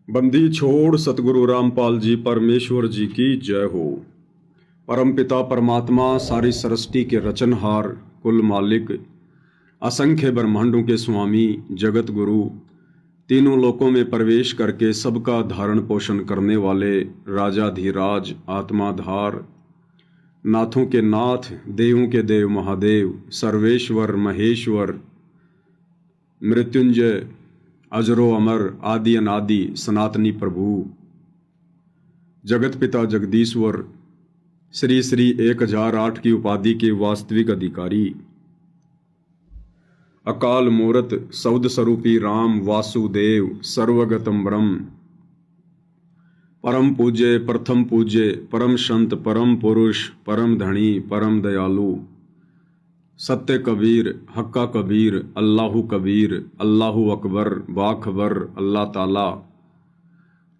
बंदी छोड़ सतगुरु रामपाल जी परमेश्वर जी की जय हो। परमपिता परमात्मा सारी सृष्टि के रचनहार, कुल मालिक, असंख्य ब्रह्मांडों के स्वामी, जगत गुरु, तीनों लोकों में प्रवेश करके सबका धारण पोषण करने वाले राजाधिराज, आत्माधार, नाथों के नाथ, देवों के देव महादेव, सर्वेश्वर महेश्वर, मृत्युंजय, अजरो अमर, आदि अनादि, सनातनी प्रभु, जगत पिता जगदीश्वर, श्री श्री 1008 की उपाधि के वास्तविक अधिकारी, अकाल मूरत शब्द स्वरूपी राम वासुदेव, सर्वगतम ब्रह्म, परम पूज्य, प्रथम पूज्य, परम संत, परम पुरुष, परम धनी, परम दयालु, सत्य कबीर, हक्का कबीर, अल्लाहु कबीर, अल्लाहु अकबर, बाखबर, अल्लाह ताला,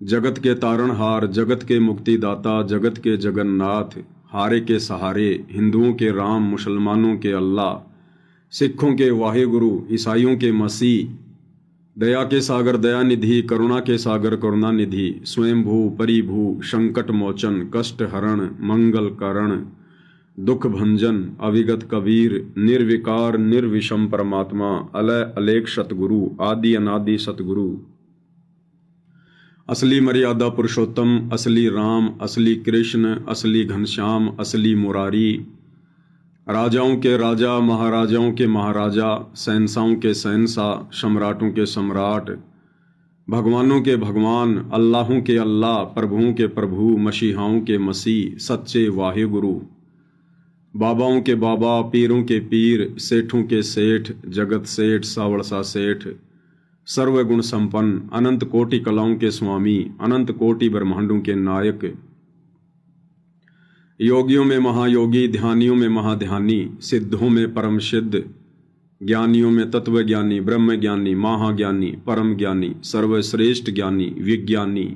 जगत के तारणहार, जगत के मुक्तिदाता, जगत के जगन्नाथ, हारे के सहारे, हिंदुओं के राम, मुसलमानों के अल्लाह, सिखों के वाहेगुरु, ईसाइयों के मसीह, दया के सागर दया निधि, करुणा के सागर करुणा निधि, स्वयंभू परिभू, संकट मोचन, कष्ट हरण, मंगल करण, दुख भंजन, अविगत कबीर, निर्विकार निर्विषम परमात्मा, अलय अलेख सतगुरु, आदि अनादि सतगुरु, असली मर्यादा पुरुषोत्तम, असली राम, असली कृष्ण, असली घनश्याम, असली मुरारी, राजाओं के राजा, महाराजाओं के महाराजा, शहंशाहों के शहंशाह, सम्राटों के सम्राट, भगवानों के भगवान, अल्लाहों के अल्लाह, प्रभुओं के प्रभु, मसीहाओं के मसीह, सच्चे वाहेगुरु, बाबाओं के बाबा, पीरों के पीर, सेठों के सेठ, जगत सेठ, सावड़सा सेठ, सर्वगुण संपन्न, अनंत कोटि कलाओं के स्वामी, अनंत कोटि ब्रह्मांडों के नायक, योगियों में महायोगी, ध्यानियों में महाध्यानी, सिद्धों में परम सिद्ध, ज्ञानियों में तत्वज्ञानी, ब्रह्म ज्ञानी, महाज्ञानी, परम ज्ञानी, सर्वश्रेष्ठ ज्ञानी, विज्ञानी,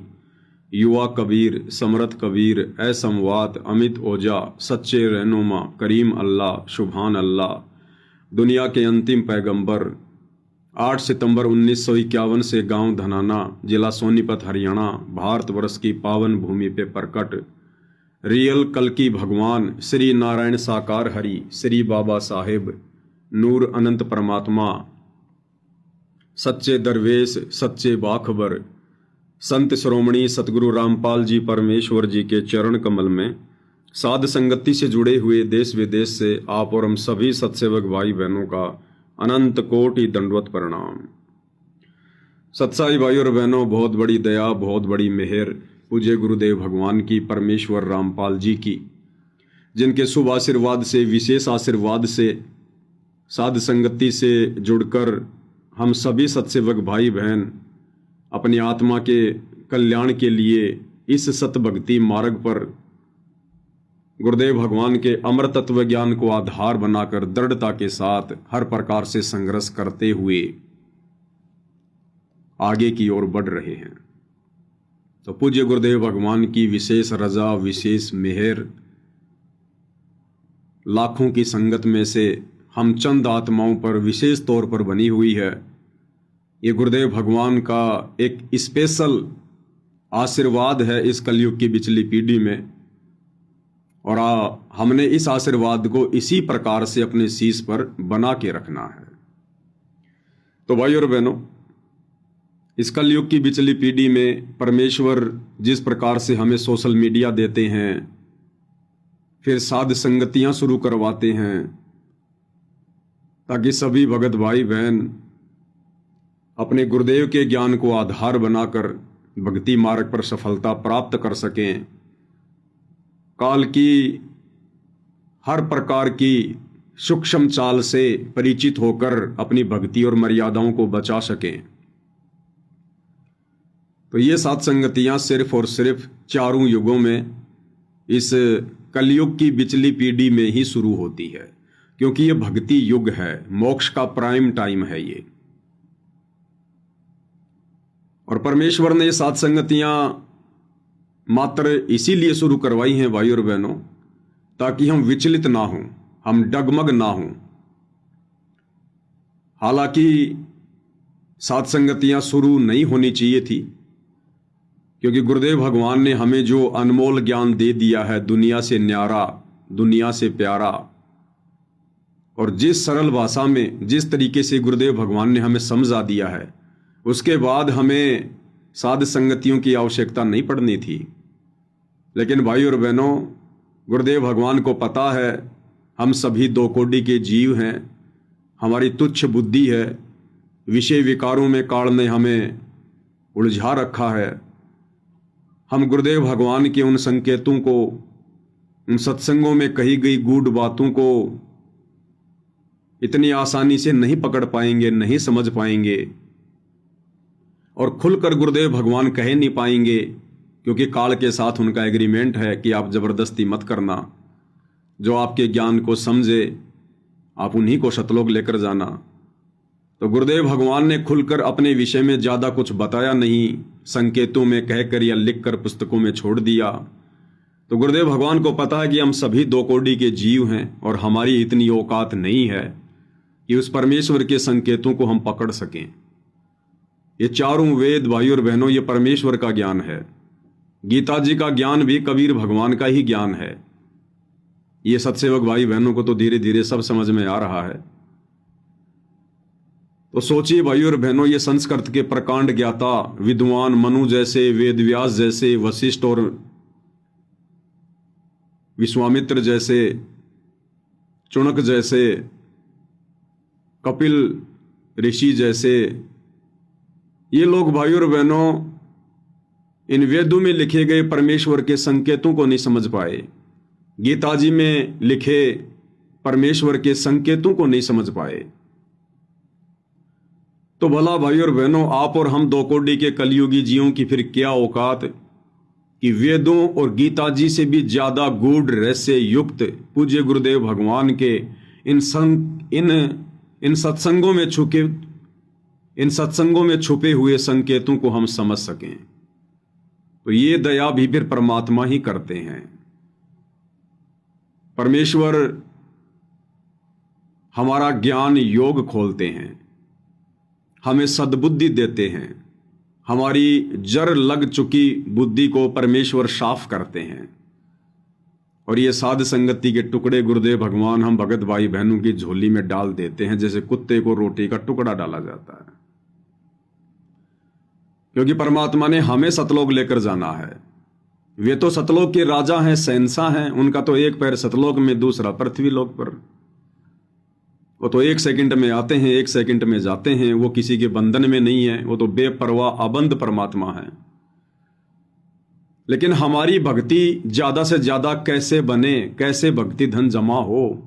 युवा कबीर, समरथ कबीर, असमवात, अमित ओजा, सच्चे रहनुमा, करीम अल्लाह, शुभान अल्लाह, दुनिया के अंतिम पैगंबर, 8 सितंबर 1951 से गांव धनाना, जिला सोनीपत, हरियाणा, भारतवर्ष की पावन भूमि पे प्रकट रियल कल की भगवान श्री नारायण साकार हरि, श्री बाबा साहेब, नूर अनंत परमात्मा, सच्चे दरवेश, सच्चे बाखबर, संत श्रोमणी सतगुरु रामपाल जी परमेश्वर जी के चरण कमल में साध संगति से जुड़े हुए देश विदेश से आप और हम सभी सत्सेवक भाई बहनों का अनंत कोटि दंडवत प्रणाम। सत्साई भाई और बहनों, बहुत बड़ी दया, बहुत बड़ी मेहर पूज्य गुरुदेव भगवान की, परमेश्वर रामपाल जी की, जिनके शुभ आशीर्वाद से, विशेष आशीर्वाद से, साध संगति से जुड़कर हम सभी सत्सेवक भाई बहन अपनी आत्मा के कल्याण के लिए इस सत भक्ति मार्ग पर गुरुदेव भगवान के अमर तत्व ज्ञान को आधार बनाकर दृढ़ता के साथ हर प्रकार से संघर्ष करते हुए आगे की ओर बढ़ रहे हैं। तो पूज्य गुरुदेव भगवान की विशेष रजा, विशेष मेहर, लाखों की संगत में से हम चंद आत्माओं पर विशेष तौर पर बनी हुई है। ये गुरुदेव भगवान का एक स्पेशल आशीर्वाद है इस कलयुग की बिचली पीढ़ी में, और हमने इस आशीर्वाद को इसी प्रकार से अपने शीश पर बना के रखना है। तो भाई और बहनों, इस कलयुग की बिचली पीढ़ी में परमेश्वर जिस प्रकार से हमें सोशल मीडिया देते हैं, फिर साध संगतियां शुरू करवाते हैं, ताकि सभी भगत भाई बहन अपने गुरुदेव के ज्ञान को आधार बनाकर भक्ति मार्ग पर सफलता प्राप्त कर सकें, काल की हर प्रकार की सूक्ष्म चाल से परिचित होकर अपनी भक्ति और मर्यादाओं को बचा सकें। तो ये सात संगतियां सिर्फ और सिर्फ चारों युगों में इस कलयुग की बिचली पीढ़ी में ही शुरू होती है, क्योंकि ये भक्ति युग है, मोक्ष का प्राइम टाइम है ये। और परमेश्वर ने ये सात संगतियां मात्र इसीलिए शुरू करवाई हैं भाई और बहनों, ताकि हम विचलित ना हों, हम डगमग ना हों। हालांकि सात संगतियां शुरू नहीं होनी चाहिए थी, क्योंकि गुरुदेव भगवान ने हमें जो अनमोल ज्ञान दे दिया है, दुनिया से न्यारा, दुनिया से प्यारा, और जिस सरल भाषा में जिस तरीके से गुरुदेव भगवान ने हमें समझा दिया है, उसके बाद हमें साध संगतियों की आवश्यकता नहीं पड़नी थी। लेकिन भाई और बहनों, गुरुदेव भगवान को पता है हम सभी दो कोटि के जीव हैं, हमारी तुच्छ बुद्धि है, विषय विकारों में काल ने हमें उलझा रखा है। हम गुरुदेव भगवान के उन संकेतों को, उन सत्संगों में कही गई गूढ़ बातों को इतनी आसानी से नहीं पकड़ पाएंगे, नहीं समझ पाएंगे, और खुलकर गुरुदेव भगवान कह नहीं पाएंगे, क्योंकि काल के साथ उनका एग्रीमेंट है कि आप जबरदस्ती मत करना। जो आपके ज्ञान को समझे आप उन्हीं को सतलोक लेकर जाना। तो गुरुदेव भगवान ने खुलकर अपने विषय में ज़्यादा कुछ बताया नहीं, संकेतों में कहकर या लिखकर पुस्तकों में छोड़ दिया। तो गुरुदेव भगवान को पता है कि हम सभी दो कोटि के जीव हैं और हमारी इतनी औकात नहीं है कि उस परमेश्वर के संकेतों को हम पकड़ सकें। ये चारों वेद भाई और बहनों, ये परमेश्वर का ज्ञान है। गीता जी का ज्ञान भी कबीर भगवान का ही ज्ञान है। ये सत्सेवक भाई बहनों को तो धीरे धीरे सब समझ में आ रहा है। तो सोचिए भाई और बहनों, ये संस्कृत के प्रकांड ज्ञाता विद्वान मनु जैसे, वेद व्यास जैसे, वशिष्ठ और विश्वामित्र जैसे, चुणक जैसे, कपिल ऋषि जैसे, ये लोग भाई और बहनों इन वेदों में लिखे गए परमेश्वर के संकेतों को नहीं समझ पाए, गीता जी में लिखे परमेश्वर के संकेतों को नहीं समझ पाए। तो भला भाई और बहनों, आप और हम दो कोटि के कलयुगी जीवों की फिर क्या औकात कि वेदों और गीता जी से भी ज्यादा गूढ़ रहस्य युक्त पूज्य गुरुदेव भगवान के इन सत्संगों में छुपे हुए संकेतों को हम समझ सकें। तो ये दया भी फिर परमात्मा ही करते हैं। परमेश्वर हमारा ज्ञान योग खोलते हैं, हमें सद्बुद्धि देते हैं, हमारी जर लग चुकी बुद्धि को परमेश्वर साफ करते हैं। और ये साध संगति के टुकड़े गुरुदेव भगवान हम भगत भाई बहनों की झोली में डाल देते हैं, जैसे कुत्ते को रोटी का टुकड़ा डाला जाता है। क्योंकि परमात्मा ने हमें सतलोक लेकर जाना है। वे तो सतलोक के राजा हैं, शहंशाह हैं, उनका तो एक पैर सतलोक में, दूसरा पृथ्वी लोक पर। वो तो 1 सेकंड में आते हैं, 1 सेकंड में जाते हैं, वो किसी के बंधन में नहीं है, वो तो बेपरवाह अबंध परमात्मा है। लेकिन हमारी भक्ति ज्यादा से ज्यादा कैसे बने, कैसे भक्ति धन जमा हो,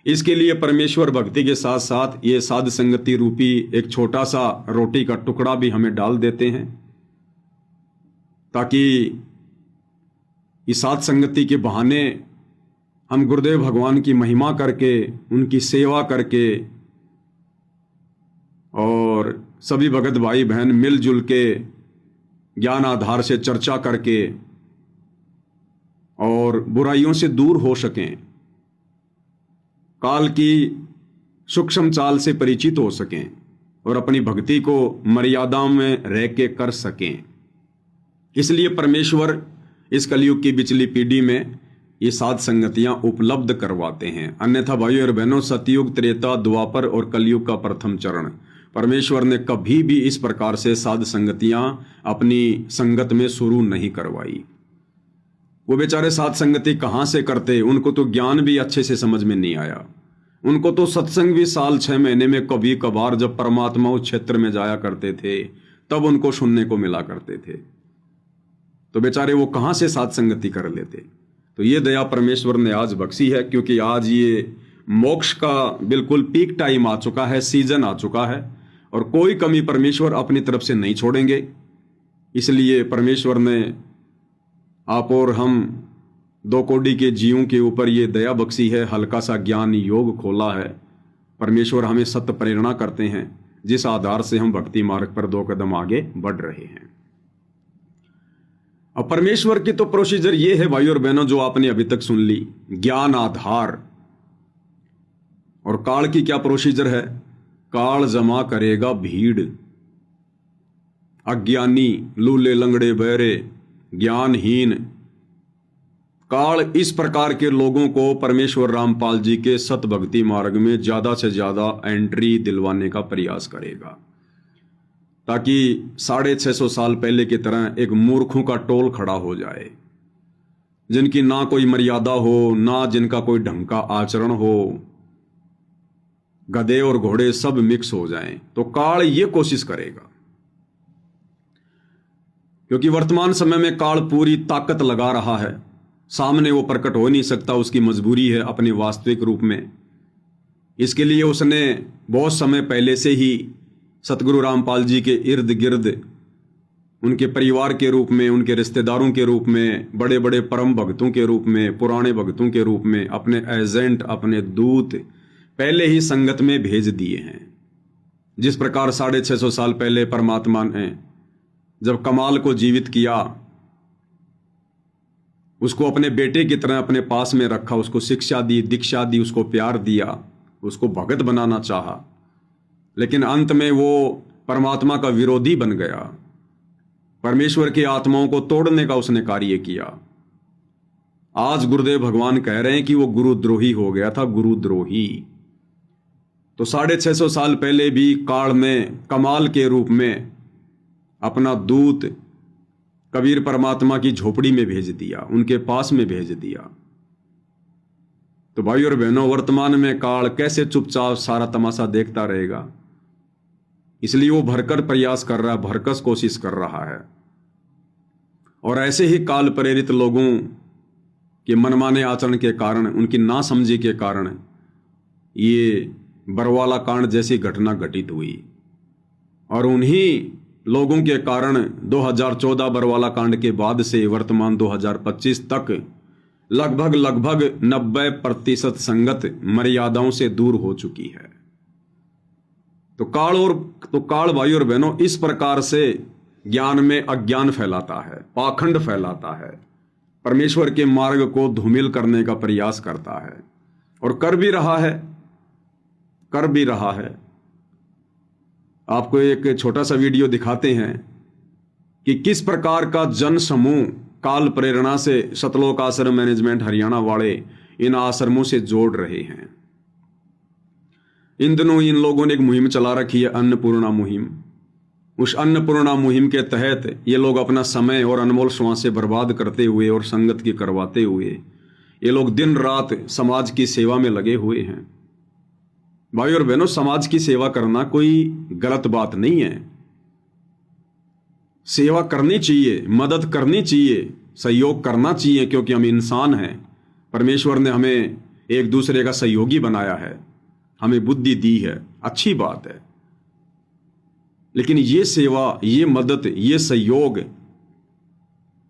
इसके लिए परमेश्वर भक्ति के साथ साथ ये साध संगति रूपी एक छोटा सा रोटी का टुकड़ा भी हमें डाल देते हैं, ताकि इस साध संगति के बहाने हम गुरुदेव भगवान की महिमा करके, उनकी सेवा करके, और सभी भगत भाई बहन मिलजुल के ज्ञान आधार से चर्चा करके और बुराइयों से दूर हो सकें, काल की सूक्ष्म चाल से परिचित हो सकें और अपनी भक्ति को मर्यादाओं में रह के कर सकें। इसलिए परमेश्वर इस कलयुग की पिछली पीढ़ी में ये साध संगतियां उपलब्ध करवाते हैं। अन्यथा भाई और बहनों, सतयुग, त्रेता, द्वापर और कलयुग का प्रथम चरण परमेश्वर ने कभी भी इस प्रकार से साध संगतियां अपनी संगत में शुरू नहीं करवाई। वो बेचारे साध संगति कहां से करते, उनको तो ज्ञान भी अच्छे से समझ में नहीं आया। उनको तो सत्संग भी साल 6 महीने में कभी कभार जब परमात्मा उस क्षेत्र में जाया करते थे तब उनको सुनने को मिला करते थे। तो बेचारे वो कहां से साध संगति कर लेते। तो ये दया परमेश्वर ने आज बख्शी है, क्योंकि आज ये मोक्ष का बिल्कुल पीक टाइम आ चुका है, सीजन आ चुका है, और कोई कमी परमेश्वर अपनी तरफ से नहीं छोड़ेंगे। इसलिए परमेश्वर ने आप और हम दो कोटि के जीवों के ऊपर ये दया बख्शी है, हल्का सा ज्ञान योग खोला है। परमेश्वर हमें सत्य प्रेरणा करते हैं, जिस आधार से हम भक्ति मार्ग पर 2 कदम आगे बढ़ रहे हैं। अब परमेश्वर की तो प्रोसीजर ये है भाई और बहनों, जो आपने अभी तक सुन ली, ज्ञान आधार। और काल की क्या प्रोसीजर है? काल जमा करेगा भीड़। अज्ञानी, लूले लंगड़े बहरे, ज्ञानहीन, काल इस प्रकार के लोगों को परमेश्वर रामपाल जी के सत भक्ति मार्ग में ज्यादा से ज्यादा एंट्री दिलवाने का प्रयास करेगा, ताकि 650 साल पहले की तरह एक मूर्खों का टोल खड़ा हो जाए, जिनकी ना कोई मर्यादा हो, ना जिनका कोई ढंग का आचरण हो, गधे और घोड़े सब मिक्स हो जाएं। तो काल ये कोशिश करेगा, क्योंकि वर्तमान समय में काल पूरी ताकत लगा रहा है, सामने वो प्रकट हो नहीं सकता, उसकी मजबूरी है अपने वास्तविक रूप में। इसके लिए उसने बहुत समय पहले से ही सतगुरु रामपाल जी के इर्द गिर्द, उनके परिवार के रूप में, उनके रिश्तेदारों के रूप में, बड़े बड़े परम भक्तों के रूप में, पुराने भक्तों के रूप में अपने एजेंट, अपने दूत पहले ही संगत में भेज दिए हैं। जिस प्रकार 650 साल पहले परमात्मा ने जब कमाल को जीवित किया, उसको अपने बेटे की तरह अपने पास में रखा, उसको शिक्षा दी, दीक्षा दी, उसको प्यार दिया, उसको भगत बनाना चाहा, लेकिन अंत में वो परमात्मा का विरोधी बन गया। परमेश्वर की आत्माओं को तोड़ने का उसने कार्य किया। आज गुरुदेव भगवान कह रहे हैं कि वो गुरुद्रोही हो गया था, गुरुद्रोही। तो 650 साल पहले भी काल ने कमाल के रूप में अपना दूत कबीर परमात्मा की झोपड़ी में भेज दिया, उनके पास में भेज दिया। तो भाई और बहनों, वर्तमान में काल कैसे चुपचाप सारा तमाशा देखता रहेगा, इसलिए वो भरकर प्रयास कर रहा है, भरकस कोशिश कर रहा है। और ऐसे ही काल प्रेरित लोगों के मनमाने आचरण के कारण, उनकी नासमझी के कारण ये बरवाला कांड जैसी घटना घटित हुई। और उन्हीं लोगों के कारण 2014 बरवाला कांड के बाद से वर्तमान 2025 तक लगभग 90% संगत मर्यादाओं से दूर हो चुकी है। तो काल भाई और बहनों इस प्रकार से ज्ञान में अज्ञान फैलाता है, पाखंड फैलाता है, परमेश्वर के मार्ग को धूमिल करने का प्रयास करता है, और कर भी रहा है। आपको एक छोटा सा वीडियो दिखाते हैं कि किस प्रकार का जन समूह काल प्रेरणा से सतलोक आश्रम मैनेजमेंट हरियाणा वाले इन आश्रमों से जोड़ रहे हैं। इन दिनों इन लोगों ने एक मुहिम चला रखी है, अन्नपूर्णा मुहिम। उस अन्नपूर्णा मुहिम के तहत ये लोग अपना समय और अनमोल श्वासें बर्बाद करते हुए और संगत की करवाते हुए ये लोग दिन रात समाज की सेवा में लगे हुए हैं। भाई और बहनों, समाज की सेवा करना कोई गलत बात नहीं है। सेवा करनी चाहिए, मदद करनी चाहिए, सहयोग करना चाहिए, क्योंकि हम इंसान हैं। परमेश्वर ने हमें एक दूसरे का सहयोगी बनाया है, हमें बुद्धि दी है, अच्छी बात है। लेकिन ये सेवा, ये मदद, ये सहयोग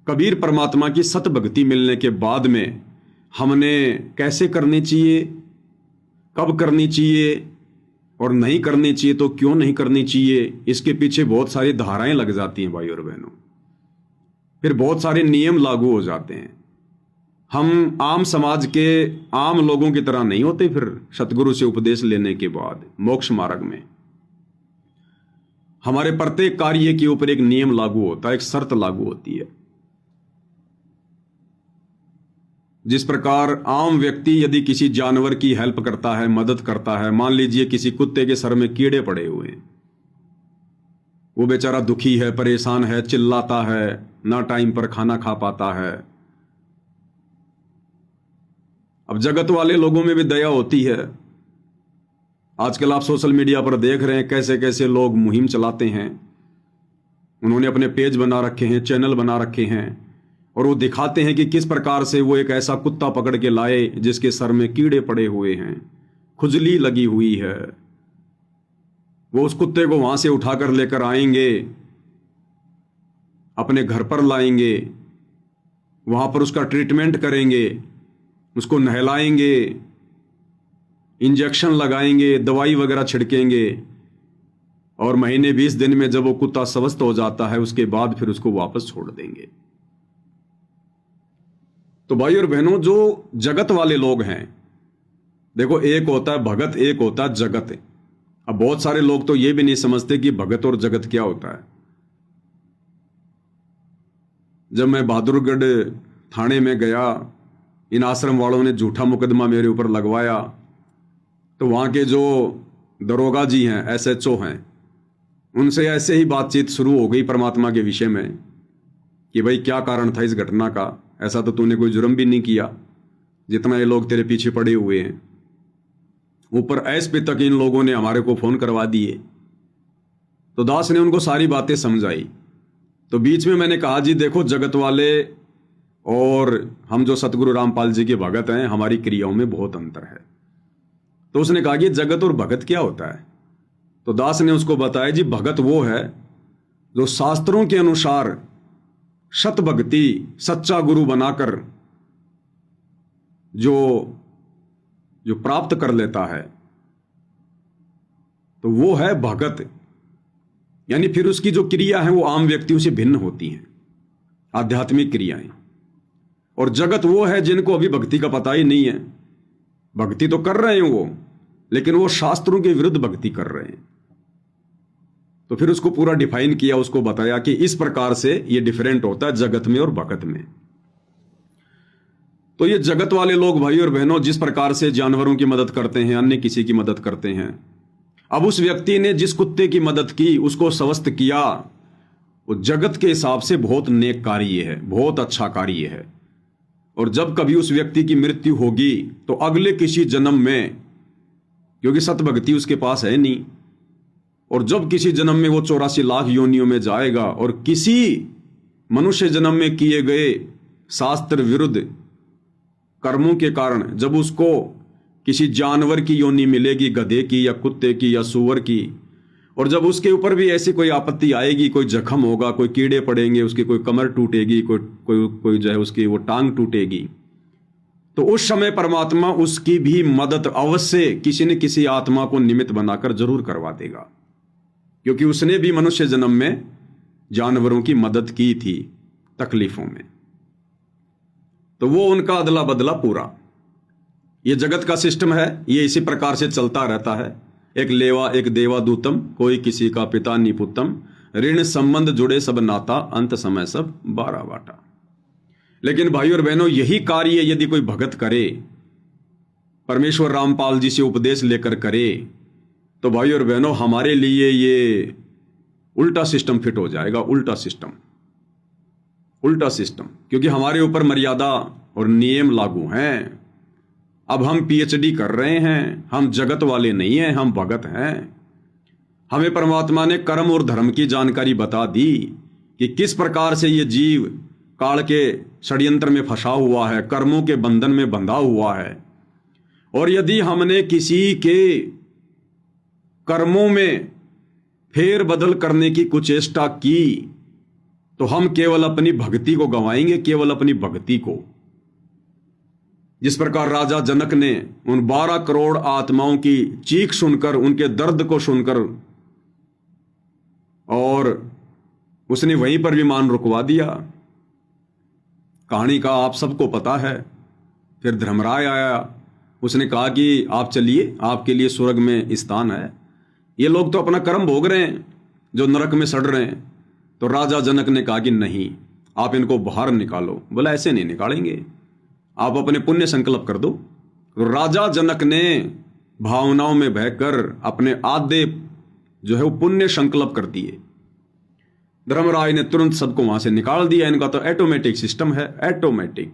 कबीर परमात्मा की सत भक्ति मिलने के बाद में हमने कैसे करनी चाहिए, कब करनी चाहिए और नहीं करनी चाहिए तो क्यों नहीं करनी चाहिए, इसके पीछे बहुत सारी धाराएं लग जाती हैं भाई और बहनों। फिर बहुत सारे नियम लागू हो जाते हैं। हम आम समाज के आम लोगों की तरह नहीं होते। फिर सतगुरु से उपदेश लेने के बाद मोक्ष मार्ग में हमारे प्रत्येक कार्य के ऊपर एक नियम लागू होता है, एक शर्त लागू होती है। जिस प्रकार आम व्यक्ति यदि किसी जानवर की हेल्प करता है, मदद करता है, मान लीजिए किसी कुत्ते के सर में कीड़े पड़े हुए हैं, वो बेचारा दुखी है, परेशान है, चिल्लाता है, ना टाइम पर खाना खा पाता है। अब जगत वाले लोगों में भी दया होती है। आजकल आप सोशल मीडिया पर देख रहे हैं कैसे कैसे लोग मुहिम चलाते हैं। उन्होंने अपने पेज बना रखे हैं, चैनल बना रखे हैं, और वो दिखाते हैं कि किस प्रकार से वो एक ऐसा कुत्ता पकड़ के लाए जिसके सर में कीड़े पड़े हुए हैं, खुजली लगी हुई है। वो उस कुत्ते को वहां से उठाकर लेकर आएंगे, अपने घर पर लाएंगे, वहां पर उसका ट्रीटमेंट करेंगे, उसको नहलाएंगे, इंजेक्शन लगाएंगे, दवाई वगैरह छिड़केंगे, और महीने 20 दिन में जब वो कुत्ता स्वस्थ हो जाता है उसके बाद फिर उसको वापस छोड़ देंगे। तो भाई और बहनों, जो जगत वाले लोग हैं, देखो एक होता है भगत, एक होता है जगत। अब बहुत सारे लोग तो ये भी नहीं समझते कि भगत और जगत क्या होता है। जब मैं बहादुरगढ़ थाने में गया, इन आश्रम वालों ने झूठा मुकदमा मेरे ऊपर लगवाया, तो वहाँ के जो दरोगा जी हैं, SHO हैं, उनसे ऐसे ही बातचीत शुरू हो गई परमात्मा के विषय में कि भाई क्या कारण था इस घटना का, ऐसा तो तूने कोई जुर्म भी नहीं किया जितना ये लोग तेरे पीछे पड़े हुए हैं। ऊपर SP तक इन लोगों ने हमारे को फ़ोन करवा दिए। तो दास ने उनको सारी बातें समझाई। तो बीच में मैंने कहा जी देखो, जगत वाले और हम जो सतगुरु रामपाल जी के भगत हैं, हमारी क्रियाओं में बहुत अंतर है। तो उसने कहा कि जगत और भगत क्या होता है? तो दास ने उसको बताया जी भगत वो है जो शास्त्रों के अनुसार सत भक्ति, सच्चा गुरु बनाकर जो प्राप्त कर लेता है, तो वो है भगत। यानी फिर उसकी जो क्रिया है वो आम व्यक्तियों से भिन्न होती हैं, आध्यात्मिक क्रियाएं। और जगत वो है जिनको अभी भक्ति का पता ही नहीं है, भक्ति तो कर रहे हैं वो, लेकिन वो शास्त्रों के विरुद्ध भक्ति कर रहे हैं। तो फिर उसको पूरा डिफाइन किया, उसको बताया कि इस प्रकार से ये डिफरेंट होता है जगत में और भगत में। तो ये जगत वाले लोग भाई और बहनों जिस प्रकार से जानवरों की मदद करते हैं, अन्य किसी की मदद करते हैं, अब उस व्यक्ति ने जिस कुत्ते की मदद की, उसको स्वस्थ किया, वो जगत के हिसाब से बहुत नेक कार्य है, बहुत अच्छा कार्य है। और जब कभी उस व्यक्ति की मृत्यु होगी तो अगले किसी जन्म में, क्योंकि सतभक्ति उसके पास है नहीं, और जब किसी जन्म में वो 84 लाख योनियों में जाएगा और किसी मनुष्य जन्म में किए गए शास्त्र विरुद्ध कर्मों के कारण जब उसको किसी जानवर की योनि मिलेगी, गधे की या कुत्ते की या सूअर की, और जब उसके ऊपर भी ऐसी कोई आपत्ति आएगी, कोई जख्म होगा, कोई कीड़े पड़ेंगे, उसकी कोई कमर टूटेगी, कोई जो है उसकी वो टांग टूटेगी, तो उस समय परमात्मा उसकी भी मदद अवश्य किसी न किसी आत्मा को निमित्त बनाकर जरूर करवा देगा, क्योंकि उसने भी मनुष्य जन्म में जानवरों की मदद की थी तकलीफों में। तो वो उनका अदला बदला पूरा। ये जगत का सिस्टम है, ये इसी प्रकार से चलता रहता है। एक लेवा एक देवा दूतम, कोई किसी का पिता निपुत्तम, ऋण संबंध जुड़े सब नाता, अंत समय सब 12 बाटा। लेकिन भाई और बहनों, यही कार्य यदि कोई भगत करे, परमेश्वर रामपाल जी से उपदेश लेकर करे, तो भाई और बहनों हमारे लिए ये उल्टा सिस्टम फिट हो जाएगा। उल्टा सिस्टम, क्योंकि हमारे ऊपर मर्यादा और नियम लागू हैं। अब हम PhD कर रहे हैं, हम जगत वाले नहीं हैं, हम भगत हैं। हमें परमात्मा ने कर्म और धर्म की जानकारी बता दी कि किस प्रकार से ये जीव काल के षड्यंत्र में फंसा हुआ है, कर्मों के बंधन में बंधा हुआ है। और यदि हमने किसी के कर्मों में फेर बदल करने की कुचेष्टा की, तो हम केवल अपनी भक्ति को गंवाएंगे, केवल अपनी भक्ति को। जिस प्रकार राजा जनक ने उन 12 करोड़ आत्माओं की चीख सुनकर, उनके दर्द को सुनकर, और उसने वहीं पर विमान रुकवा दिया। कहानी का आप सबको पता है। फिर धर्मराय आया, उसने कहा कि आप चलिए, आपके लिए स्वर्ग में स्थान है। ये लोग तो अपना कर्म भोग रहे हैं जो नरक में सड़ रहे हैं। तो राजा जनक ने कहा कि नहीं, आप इनको बाहर निकालो। बोला ऐसे नहीं निकालेंगे, आप अपने पुण्य संकल्प कर दो। तो राजा जनक ने भावनाओं में बहकर अपने आधे जो है वो पुण्य संकल्प कर दिए। धर्मराय ने तुरंत सबको वहां से निकाल दिया। इनका तो ऑटोमेटिक सिस्टम है, ऑटोमेटिक।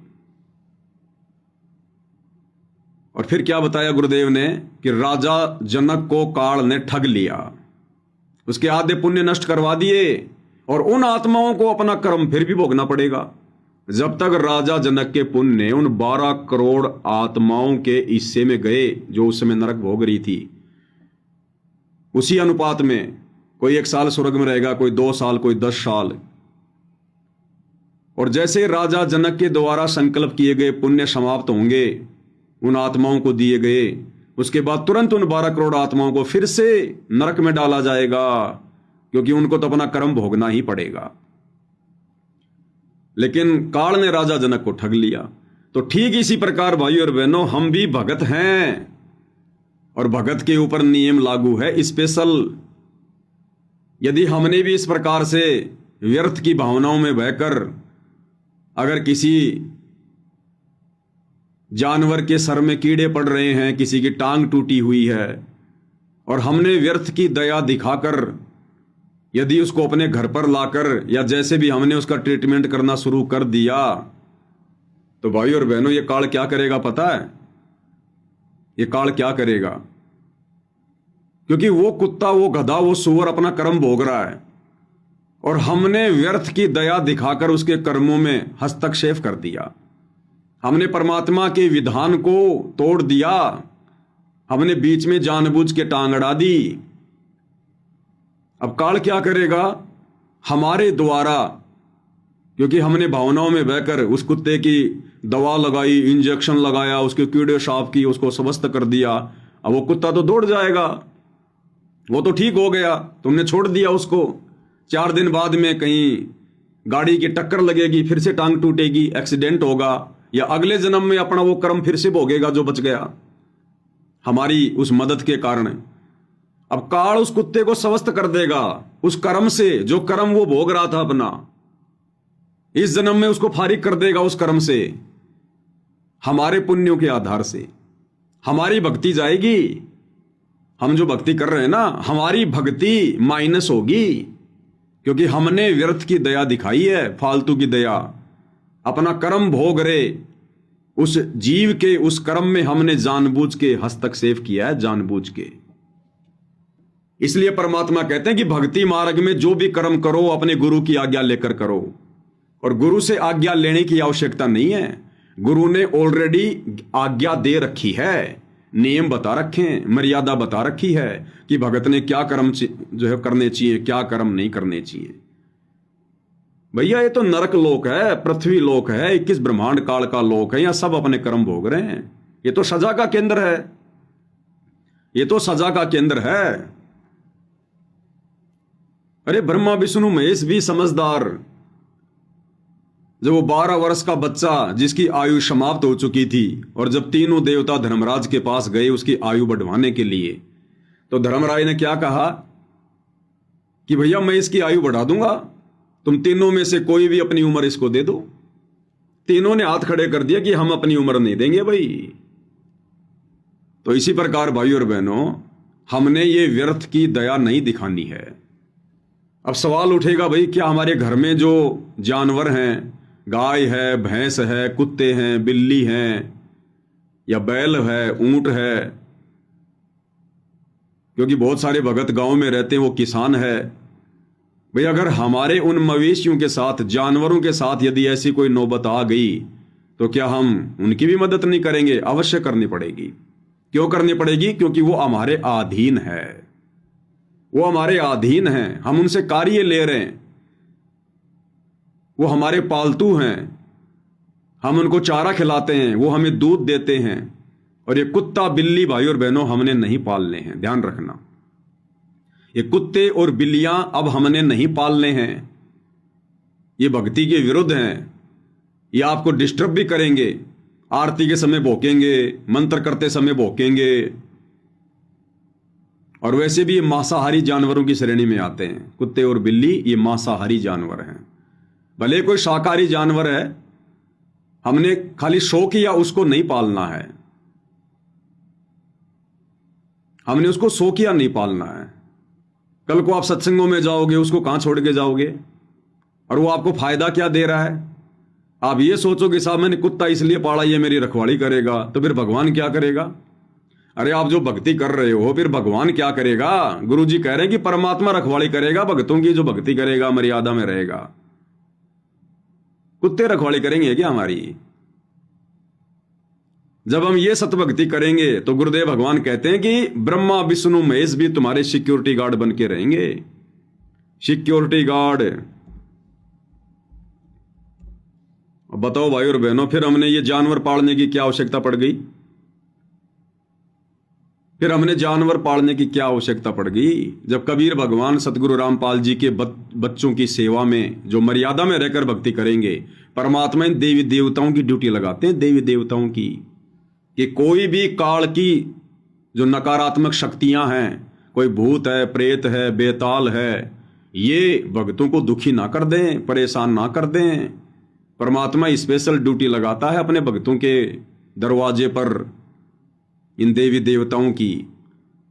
और फिर क्या बताया गुरुदेव ने कि राजा जनक को काल ने ठग लिया, उसके आधे पुण्य नष्ट करवा दिए, और उन आत्माओं को अपना कर्म फिर भी भोगना पड़ेगा। जब तक राजा जनक के पुण्य उन 12 करोड़ आत्माओं के हिस्से में गए जो उस समय नरक भोग रही थी, उसी अनुपात में कोई 1 साल स्वर्ग में रहेगा, कोई 2 साल, कोई 10 साल। और जैसे राजा जनक के द्वारा संकल्प किए गए पुण्य समाप्त होंगे, उन आत्माओं को दिए गए, उसके बाद तुरंत उन 12 करोड़ आत्माओं को फिर से नरक में डाला जाएगा, क्योंकि उनको तो अपना कर्म भोगना ही पड़ेगा। लेकिन काल ने राजा जनक को ठग लिया। तो ठीक इसी प्रकार भाई और बहनों, हम भी भगत हैं, और भगत के ऊपर नियम लागू है स्पेशल। यदि हमने भी इस प्रकार से व्यर्थ की भावनाओं में बहकर अगर किसी जानवर के सर में कीड़े पड़ रहे हैं, किसी की टांग टूटी हुई है, और हमने व्यर्थ की दया दिखाकर यदि उसको अपने घर पर लाकर या जैसे भी हमने उसका ट्रीटमेंट करना शुरू कर दिया, तो भाई और बहनों ये काल क्या करेगा पता है? ये काल क्या करेगा? क्योंकि वो कुत्ता, वो गधा, वो सूअर अपना कर्म भोग रहा है और हमने व्यर्थ की दया दिखाकर उसके कर्मों में हस्तक्षेप कर दिया। हमने परमात्मा के विधान को तोड़ दिया, हमने बीच में जानबूझ के टांग अड़ा दी। अब काल क्या करेगा? हमारे द्वारा, क्योंकि हमने भावनाओं में बहकर उस कुत्ते की दवा लगाई, इंजेक्शन लगाया, उसके कीड़े साफ की, उसको स्वस्थ कर दिया। अब वो कुत्ता तो दौड़ जाएगा, वो तो ठीक हो गया, तुमने छोड़ दिया उसको। 4 दिन बाद में कहीं गाड़ी की टक्कर लगेगी, फिर से टांग टूटेगी, एक्सीडेंट होगा, या अगले जन्म में अपना वो कर्म फिर से भोगेगा जो बच गया हमारी उस मदद के कारण। अब काल उस कुत्ते को स्वस्थ कर देगा उस कर्म से, जो कर्म वो भोग रहा था अपना। इस जन्म में उसको फारिग कर देगा उस कर्म से। हमारे पुण्यों के आधार से हमारी भक्ति जाएगी। हम जो भक्ति कर रहे हैं ना, हमारी भक्ति माइनस होगी, क्योंकि हमने व्यर्थ की दया दिखाई है, फालतू की दया। अपना कर्म भोग रहे उस जीव के उस कर्म में हमने जानबूझ के हस्तक्षेप किया है, जानबूझ के। इसलिए परमात्मा कहते हैं कि भक्ति मार्ग में जो भी कर्म करो अपने गुरु की आज्ञा लेकर करो, और गुरु से आज्ञा लेने की आवश्यकता नहीं है। गुरु ने ऑलरेडी आज्ञा दे रखी है, नियम बता रखे हैं, मर्यादा बता रखी है कि भगत ने क्या कर्म जो है करने चाहिए, क्या कर्म नहीं करने चाहिए। भैया ये तो नरक लोक है, पृथ्वी लोक है, 21 ब्रह्मांड काल का लोक है, यहां सब अपने कर्म भोग रहे हैं। ये तो सजा का केंद्र है, ये तो सजा का केंद्र है। अरे ब्रह्मा विष्णु महेश भी समझदार। जब वो 12 वर्ष का बच्चा जिसकी आयु समाप्त हो चुकी थी, और जब तीनों देवता धर्मराज के पास गए उसकी आयु बढ़वाने के लिए, तो धर्मराज ने क्या कहा कि भैया मैं इसकी आयु बढ़ा दूंगा, तुम तीनों में से कोई भी अपनी उम्र इसको दे दो। तीनों ने हाथ खड़े कर दिया कि हम अपनी उम्र नहीं देंगे भाई। तो इसी प्रकार भाई और बहनों, हमने ये व्यर्थ की दया नहीं दिखानी है। अब सवाल उठेगा, भाई क्या हमारे घर में जो जानवर हैं, गाय है, भैंस है, कुत्ते हैं, बिल्ली हैं, या बैल है, ऊंट है, क्योंकि बहुत सारे भगत गांव में रहते हैं, वो किसान है, भाई अगर हमारे उन मवेशियों के साथ, जानवरों के साथ यदि ऐसी कोई नौबत आ गई, तो क्या हम उनकी भी मदद नहीं करेंगे? अवश्य करनी पड़ेगी। क्यों करनी पड़ेगी? क्योंकि वो हमारे अधीन है, वो हमारे अधीन हैं, हम उनसे कार्य ले रहे हैं, वो हमारे पालतू हैं, हम उनको चारा खिलाते हैं, वो हमें दूध देते हैं। और ये कुत्ता बिल्ली भाई और बहनों हमने नहीं पालने हैं, ध्यान रखना। ये कुत्ते और बिल्लियां अब हमने नहीं पालने हैं, ये भक्ति के विरुद्ध हैं। ये आपको डिस्टर्ब भी करेंगे, आरती के समय भौंकेंगे, मंत्र करते समय भौंकेंगे, और वैसे भी ये मांसाहारी जानवरों की श्रेणी में आते हैं। कुत्ते और बिल्ली ये मांसाहारी जानवर हैं। भले कोई शाकाहारी जानवर है, हमने खाली शौक किया उसको नहीं पालना है, हमने उसको शौकिया नहीं पालना है। कल को आप सत्संगों में जाओगे, उसको कहां छोड़ के जाओगे? और वो आपको फायदा क्या दे रहा है? आप ये सोचोगे साहब मैंने कुत्ता इसलिए पाला, ये मेरी रखवाली करेगा, तो फिर भगवान क्या करेगा? अरे आप जो भक्ति कर रहे हो, फिर भगवान क्या करेगा? गुरु जी कह रहे हैं कि परमात्मा रखवाली करेगा भक्तों की, जो भक्ति करेगा, मर्यादा में रहेगा। कुत्ते रखवाली करेंगे क्या हमारी? जब हम ये सतभक्ति करेंगे तो गुरुदेव भगवान कहते हैं कि ब्रह्मा विष्णु महेश भी तुम्हारे सिक्योरिटी गार्ड बन के रहेंगे। Security guard. बताओ भाई और बहनों, फिर हमने ये जानवर पालने की क्या आवश्यकता पड़ गई? फिर हमने जानवर पालने की क्या आवश्यकता पड़ गई? जब कबीर भगवान सतगुरु रामपाल जी के बच्चों की सेवा में जो मर्यादा में रहकर भक्ति करेंगे, परमात्मा इन देवी देवताओं की ड्यूटी लगाते हैं, देवी देवताओं की, कि कोई भी काल की जो नकारात्मक शक्तियां हैं, कोई भूत है, प्रेत है, बेताल है, ये भक्तों को दुखी ना कर दें, परेशान ना कर दें। परमात्मा स्पेशल ड्यूटी लगाता है अपने भक्तों के दरवाजे पर, इन देवी देवताओं की।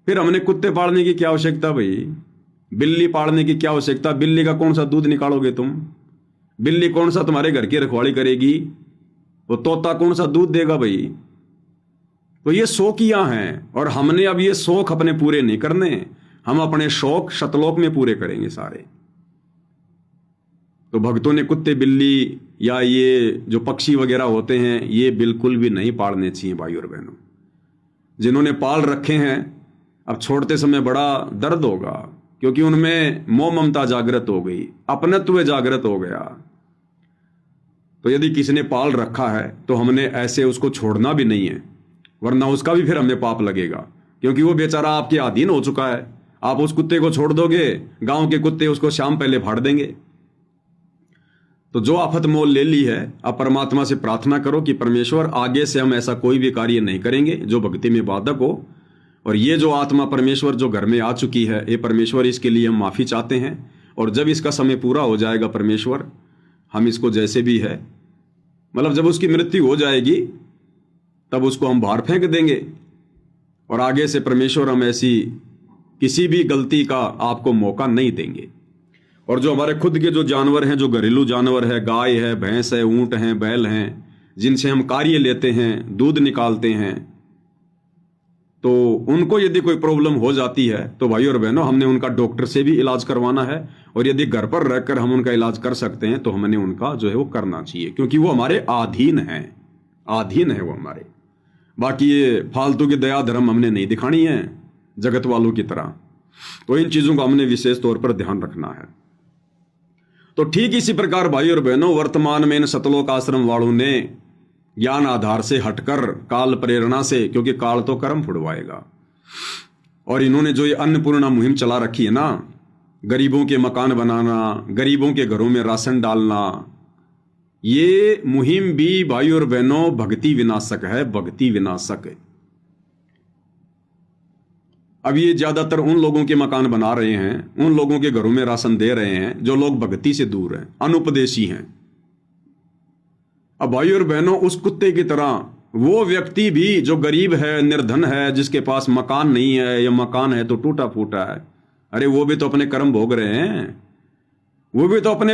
फिर हमने कुत्ते पालने की क्या आवश्यकता भाई? बिल्ली पालने की क्या आवश्यकता? बिल्ली का कौन सा दूध निकालोगे तुम? बिल्ली कौन सा तुम्हारे घर की रखवाली करेगी? वो तोता कौन सा दूध देगा भाई? तो ये शौकियां हैं, और हमने अब ये शौक अपने पूरे नहीं करने। हम अपने शौक शतलोक में पूरे करेंगे सारे। तो भक्तों ने कुत्ते बिल्ली या ये जो पक्षी वगैरह होते हैं ये बिल्कुल भी नहीं पालने चाहिए भाई और बहनों। जिन्होंने पाल रखे हैं अब छोड़ते समय बड़ा दर्द होगा, क्योंकि उनमें मोह ममता जागृत हो गई, अपनत्व जागृत हो गया। तो यदि किसी ने पाल रखा है तो हमने ऐसे उसको छोड़ना भी नहीं है, वरना उसका भी फिर हमें पाप लगेगा, क्योंकि वो बेचारा आपके अधीन हो चुका है। आप उस कुत्ते को छोड़ दोगे, गांव के कुत्ते उसको शाम पहले फाड़ देंगे। तो जो आफत मोल ले ली है, अब परमात्मा से प्रार्थना करो कि परमेश्वर आगे से हम ऐसा कोई भी कार्य नहीं करेंगे जो भक्ति में बाधक हो। और ये जो आत्मा परमेश्वर जो घर में आ चुकी है, ये परमेश्वर इसके लिए हम माफी चाहते हैं। और जब इसका समय पूरा हो जाएगा परमेश्वर, हम इसको जैसे भी है, मतलब जब उसकी मृत्यु हो जाएगी तब उसको हम बाहर फेंक देंगे। और आगे से परमेश्वर हम ऐसी किसी भी गलती का आपको मौका नहीं देंगे। और जो हमारे खुद के जो जानवर हैं, जो घरेलू जानवर है, गाय है, भैंस है, ऊंट हैं, बैल हैं, जिनसे हम कार्य लेते हैं, दूध निकालते हैं, तो उनको यदि कोई प्रॉब्लम हो जाती है तो भाई और बहनों हमने उनका डॉक्टर से भी इलाज करवाना है। और यदि घर पर रहकर हम उनका इलाज कर सकते हैं तो हमने उनका जो है वो करना चाहिए, क्योंकि वो हमारे अधीन है, अधीन है वो हमारे। बाकी ये फालतू की दया धर्म हमने नहीं दिखानी है जगत वालों की तरह। तो इन चीजों का हमने विशेष तौर पर ध्यान रखना है। तो ठीक इसी प्रकार भाई और बहनों वर्तमान में इन सतलोक आश्रम वालों ने ज्ञान आधार से हटकर काल प्रेरणा से, क्योंकि काल तो कर्म फुड़वाएगा, और इन्होंने जो ये अन्नपूर्णा मुहिम चला रखी है ना, गरीबों के मकान बनाना, गरीबों के घरों में राशन डालना, ये मुहिम भी भाई और बहनों भक्ति विनाशक है, भक्ति विनाशक है। अब ये ज्यादातर उन लोगों के मकान बना रहे हैं, उन लोगों के घरों में राशन दे रहे हैं जो लोग भक्ति से दूर हैं, अनुपदेशी हैं। अब भाई और बहनों उस कुत्ते की तरह वो व्यक्ति भी जो गरीब है, निर्धन है, जिसके पास मकान नहीं है या मकान है तो टूटा फूटा है, अरे वो भी तो अपने कर्म भोग रहे हैं। वो भी तो अपने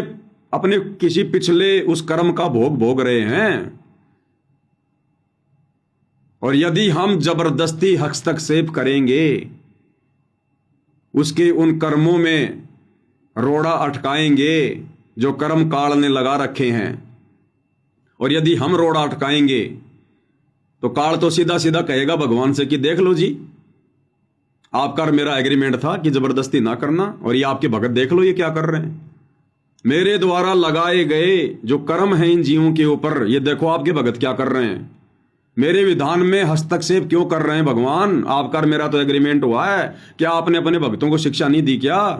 अपने किसी पिछले उस कर्म का भोग भोग रहे हैं। और यदि हम जबरदस्ती हस्तक्षेप करेंगे, उसके उन कर्मों में रोड़ा अटकाएंगे जो कर्म काल ने लगा रखे हैं, और यदि हम रोड़ा अटकाएंगे तो काल तो सीधा सीधा कहेगा भगवान से कि देख लो जी, आपका और मेरा एग्रीमेंट था कि जबरदस्ती ना करना, और ये आपके भगत देख लो ये क्या कर रहे हैं। मेरे द्वारा लगाए गए जो कर्म हैं इन जीवों के ऊपर, ये देखो आपके भगत क्या कर रहे हैं। मेरे विधान में हस्तक्षेप क्यों कर रहे हैं भगवान? आपका और मेरा तो एग्रीमेंट हुआ है, क्या आपने अपने भक्तों को शिक्षा नहीं दी क्या?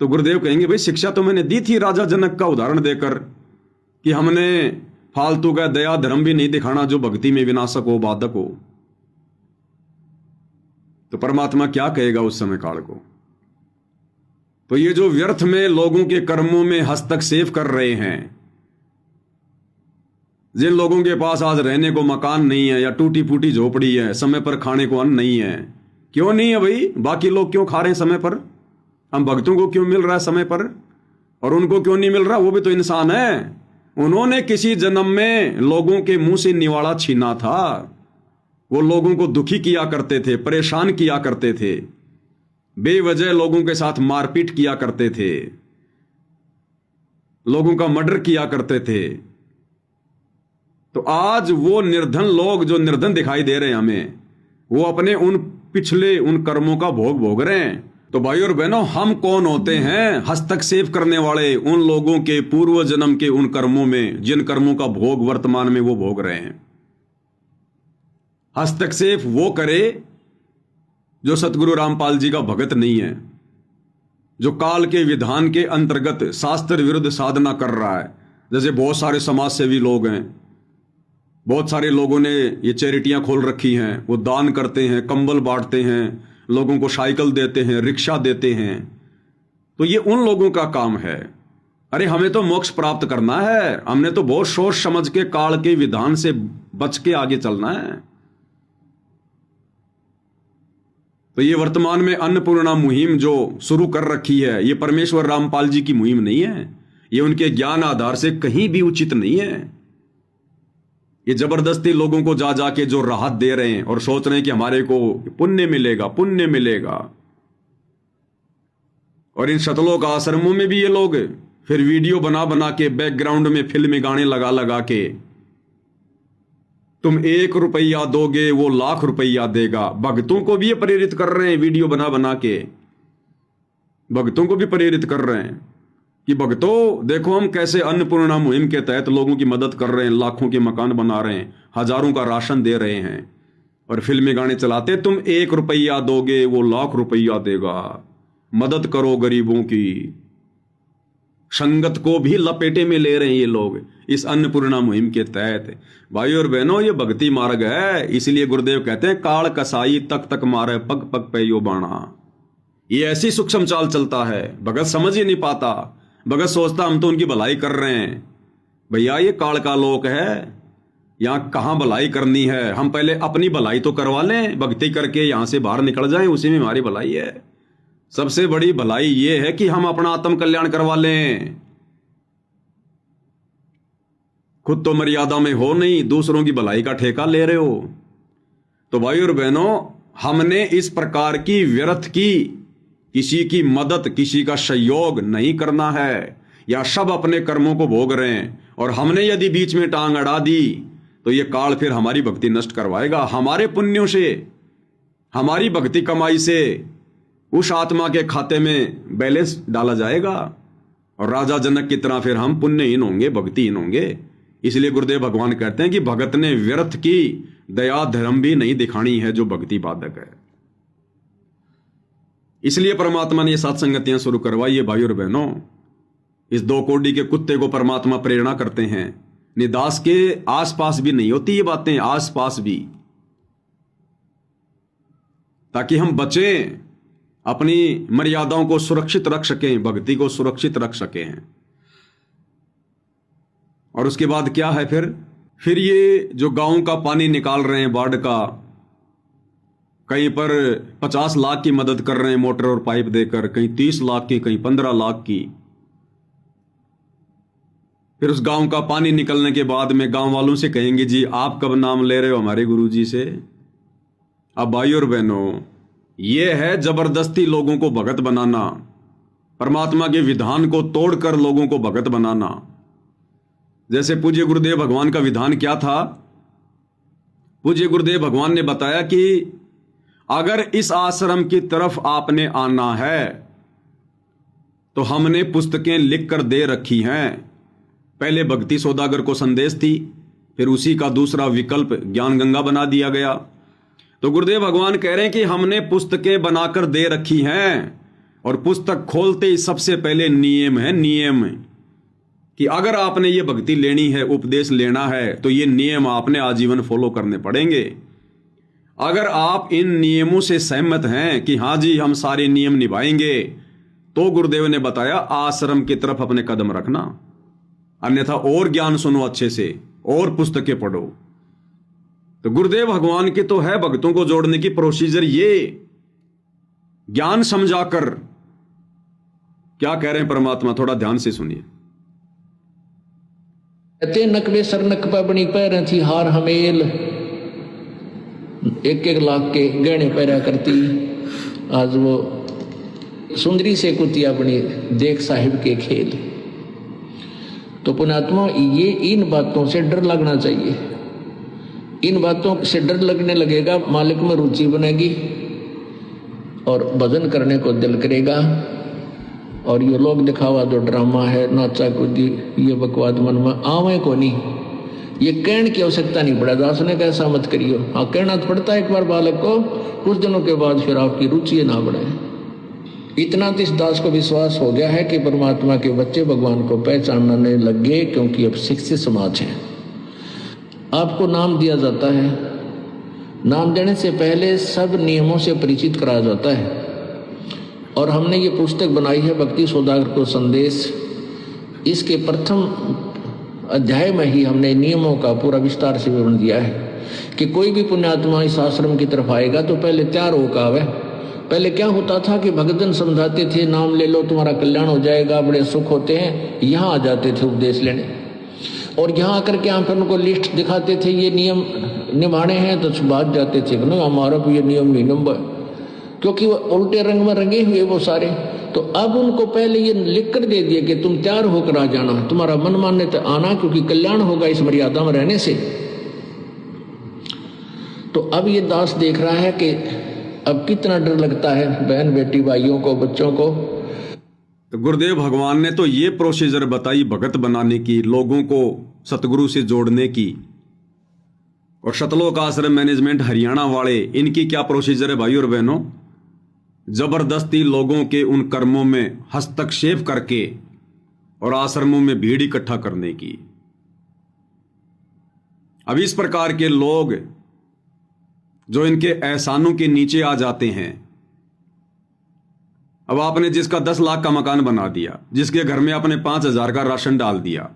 तो गुरुदेव कहेंगे भाई शिक्षा तो मैंने दी थी राजा जनक का उदाहरण देकर, कि हमने फालतू का दया धर्म भी नहीं दिखाना जो भक्ति में विनाशक हो, बाधक हो। तो परमात्मा क्या कहेगा उस समय काल को? तो ये जो व्यर्थ में लोगों के कर्मों में हस्तक्षेप कर रहे हैं, जिन लोगों के पास आज रहने को मकान नहीं है या टूटी फूटी झोपड़ी है, समय पर खाने को अन्न नहीं है, क्यों नहीं है भाई? बाकी लोग क्यों खा रहे हैं समय पर? हम भक्तों को क्यों मिल रहा है समय पर और उनको क्यों नहीं मिल रहा? वो भी तो इंसान है। उन्होंने किसी जन्म में लोगों के मुंह से निवाला छीना था, वो लोगों को दुखी किया करते थे, परेशान किया करते थे, बेवजह लोगों के साथ मारपीट किया करते थे, लोगों का मर्डर किया करते थे। तो आज वो निर्धन लोग जो निर्धन दिखाई दे रहे हैं हमें, वो अपने उन पिछले उन कर्मों का भोग भोग रहे हैं। तो भाई और बहनों हम कौन होते हैं हस्तक्षेप करने वाले उन लोगों के पूर्व जन्म के उन कर्मों में, जिन कर्मों का भोग वर्तमान में वो भोग रहे हैं। हस्तक्षेप वो करे जो सतगुरु रामपाल जी का भगत नहीं है, जो काल के विधान के अंतर्गत शास्त्र विरुद्ध साधना कर रहा है। जैसे बहुत सारे समाज सेवी लोग हैं, बहुत सारे लोगों ने ये चैरिटियां खोल रखी हैं, वो दान करते हैं, कंबल बांटते हैं, लोगों को साइकिल देते हैं, रिक्शा देते हैं। तो ये उन लोगों का काम है। अरे हमें तो मोक्ष प्राप्त करना है, हमने तो बहुत सोच समझ के काल के विधान से बच के आगे चलना है। तो ये वर्तमान में अन्नपूर्णा मुहिम जो शुरू कर रखी है, ये परमेश्वर रामपाल जी की मुहिम नहीं है, ये उनके ज्ञान आधार से कहीं भी उचित नहीं है। ये जबरदस्ती लोगों को जा जाके जो राहत दे रहे हैं और सोच रहे हैं कि हमारे को पुण्य मिलेगा, पुण्य मिलेगा। और इन शतलोक आश्रमों में भी ये लोग फिर वीडियो बना बना के बैकग्राउंड में फिल्मी गाने लगा लगा के, तुम 1 रुपया दोगे वो लाख रुपया देगा। भक्तों को भी ये प्रेरित कर रहे हैं, वीडियो बना बना के भक्तों को भी प्रेरित कर रहे हैं कि भक्तों देखो हम कैसे अन्नपूर्णा मुहिम के तहत लोगों की मदद कर रहे हैं, लाखों के मकान बना रहे हैं, हजारों का राशन दे रहे हैं, और फिल्मी गाने चलाते तुम 1 रुपया दोगे वो लाख रुपया देगा। मदद करो गरीबों की। संगत को भी लपेटे में ले रहे हैं ये लोग इस अन्नपूर्णा मुहिम के तहत। भाई और बहनों, ये भक्ति मार्ग है, इसलिए गुरुदेव कहते हैं काल कसाई तक तक मारे पग पग पे यो बाणा। ये ऐसी सूक्ष्म चाल चलता है, भगत समझ ही नहीं पाता। भगत सोचता हम तो उनकी भलाई कर रहे हैं। भैया ये काल का लोक है, यहां कहां भलाई करनी है। हम पहले अपनी भलाई तो करवा लें, भक्ति करके यहां से बाहर निकल जाएं, उसी में हमारी भलाई है। सबसे बड़ी भलाई ये है कि हम अपना आत्म कल्याण करवा लें। खुद तो मर्यादा में हो नहीं, दूसरों की भलाई का ठेका ले रहे हो। तो भाई और बहनों, हमने इस प्रकार की व्यर्थ की किसी की मदद, किसी का सहयोग नहीं करना है, या सब अपने कर्मों को भोग रहे हैं। और हमने यदि बीच में टांग अड़ा दी तो ये काल फिर हमारी भक्ति नष्ट करवाएगा। हमारे पुण्यों से, हमारी भक्ति कमाई से उस आत्मा के खाते में बैलेंस डाला जाएगा, और राजा जनक की तरह फिर हम पुण्यहीन होंगे, भक्तिहीन होंगे। इसलिए गुरुदेव भगवान कहते हैं कि भगत ने व्यर्थ की दया धर्म भी नहीं दिखानी है जो भक्ति बाधक है। इसलिए परमात्मा ने ये सत्संगतियां शुरू करवाई है। भाई और बहनों, इस 2 कोड़ी के कुत्ते को परमात्मा प्रेरणा करते हैं। निदास के आसपास भी नहीं होती ये बातें, आसपास भी, ताकि हम बचें, अपनी मर्यादाओं को सुरक्षित रख सकें, भक्ति को सुरक्षित रख सकें। और उसके बाद क्या है फिर ये जो गांव का पानी निकाल रहे हैं बाढ़ का, कहीं पर 50 लाख की मदद कर रहे हैं मोटर और पाइप देकर, कहीं 30 लाख की, कहीं 15 लाख की। फिर उस गांव का पानी निकलने के बाद में गांव वालों से कहेंगे जी आप कब नाम ले रहे हो हमारे गुरुजी से। अब भाई और बहनों, ये है जबरदस्ती लोगों को भगत बनाना, परमात्मा के विधान को तोड़कर लोगों को भगत बनाना। जैसे पूज्य गुरुदेव भगवान का विधान क्या था? पूज्य गुरुदेव भगवान ने बताया कि अगर इस आश्रम की तरफ आपने आना है तो हमने पुस्तकें लिखकर दे रखी हैं। पहले भक्ति सौदागर को संदेश थी, फिर उसी का दूसरा विकल्प ज्ञान गंगा बना दिया गया। तो गुरुदेव भगवान कह रहे हैं कि हमने पुस्तकें बनाकर दे रखी हैं, और पुस्तक खोलते ही सबसे पहले नियम है, नियम कि अगर आपने ये भक्ति लेनी है, उपदेश लेना है, तो ये नियम आपने आजीवन फॉलो करने पड़ेंगे। अगर आप इन नियमों से सहमत हैं कि हाँ जी हम सारे नियम निभाएंगे, तो गुरुदेव ने बताया आश्रम की तरफ अपने कदम रखना, अन्यथा और ज्ञान सुनो अच्छे से और पुस्तकें पढ़ो। तो गुरुदेव भगवान की तो है भक्तों को जोड़ने की प्रोसीजर, ये ज्ञान समझाकर। क्या कह रहे हैं परमात्मा, थोड़ा ध्यान से सुनिए। कहते नकबे सरनक पे बनी पैर थी हार हमेल, 1-1 लाख के गहने पैरा करती, आज वो सुंदरी से कुतिया बनी देख साहिब के खेल। तो पुण्यात्मा, ये इन बातों से डर लगना चाहिए। इन बातों से डर लगने लगेगा, मालिक में रुचि बनेगी और भजन करने को दिल करेगा। और ये लोग दिखावा जो ड्रामा है, नाचा कूदी, ये बकवाद मन में आवे को नहीं। ये कहने की आवश्यकता नहीं पड़ा, दास ने कैसा मत करियो। हाँ, कहना तो पड़ता है एक बार बालक को, कुछ दिनों के बाद फिर आपकी रुचि ना बढ़े। इतना तो इस दास को विश्वास हो गया है कि परमात्मा के बच्चे भगवान को पहचानने लग गए, क्योंकि अब शिक्षित समाज है। आपको नाम दिया जाता है, नाम देने से पहले सब नियमों से परिचित कराया जाता है। और हमने ये पुस्तक बनाई है भक्ति सौदागर को संदेश। इसके प्रथम अध्याय में ही हमने नियमों का पूरा विस्तार से विवरण दिया है कि कोई भी पुण्यात्मा इस आश्रम की तरफ आएगा तो पहले तैयार होकर आवे। पहले क्या होता था कि भगतजन समझाते थे नाम ले लो तुम्हारा कल्याण हो जाएगा, बड़े सुख होते हैं, यहाँ आ जाते थे उपदेश लेने, और यहाँ आकर के यहाँ पर उनको लिस्ट दिखाते थे ये नियम निभाने हैं, तो बात जाते थे ना हमारा भी ये नियम नहीं नंबर, क्योंकि वो उल्टे रंग में रंगे हुए वो सारे। तो अब उनको पहले ये लिख कर दे दिए कि तुम तैयार होकर आ जाना, तुम्हारा मन मानने तो आना, क्योंकि कल्याण होगा इस मर्यादा में रहने से। तो अब ये दास देख रहा है कि अब कितना डर लगता है बहन बेटी भाइयों को, बच्चों को। तो गुरुदेव भगवान ने तो ये प्रोसीजर बताई भगत बनाने की, लोगों को सतगुरु से जोड़ने की। और सतलोक आश्रम मैनेजमेंट हरियाणा वाले, इनकी क्या प्रोसीजर है भाई और बहनों? जबरदस्ती लोगों के उन कर्मों में हस्तक्षेप करके और आश्रमों में भीड़ इकट्ठा करने की। अब इस प्रकार के लोग जो इनके एहसानों के नीचे आ जाते हैं, अब आपने जिसका 10 लाख का मकान बना दिया, जिसके घर में आपने 5,000 का राशन डाल दिया,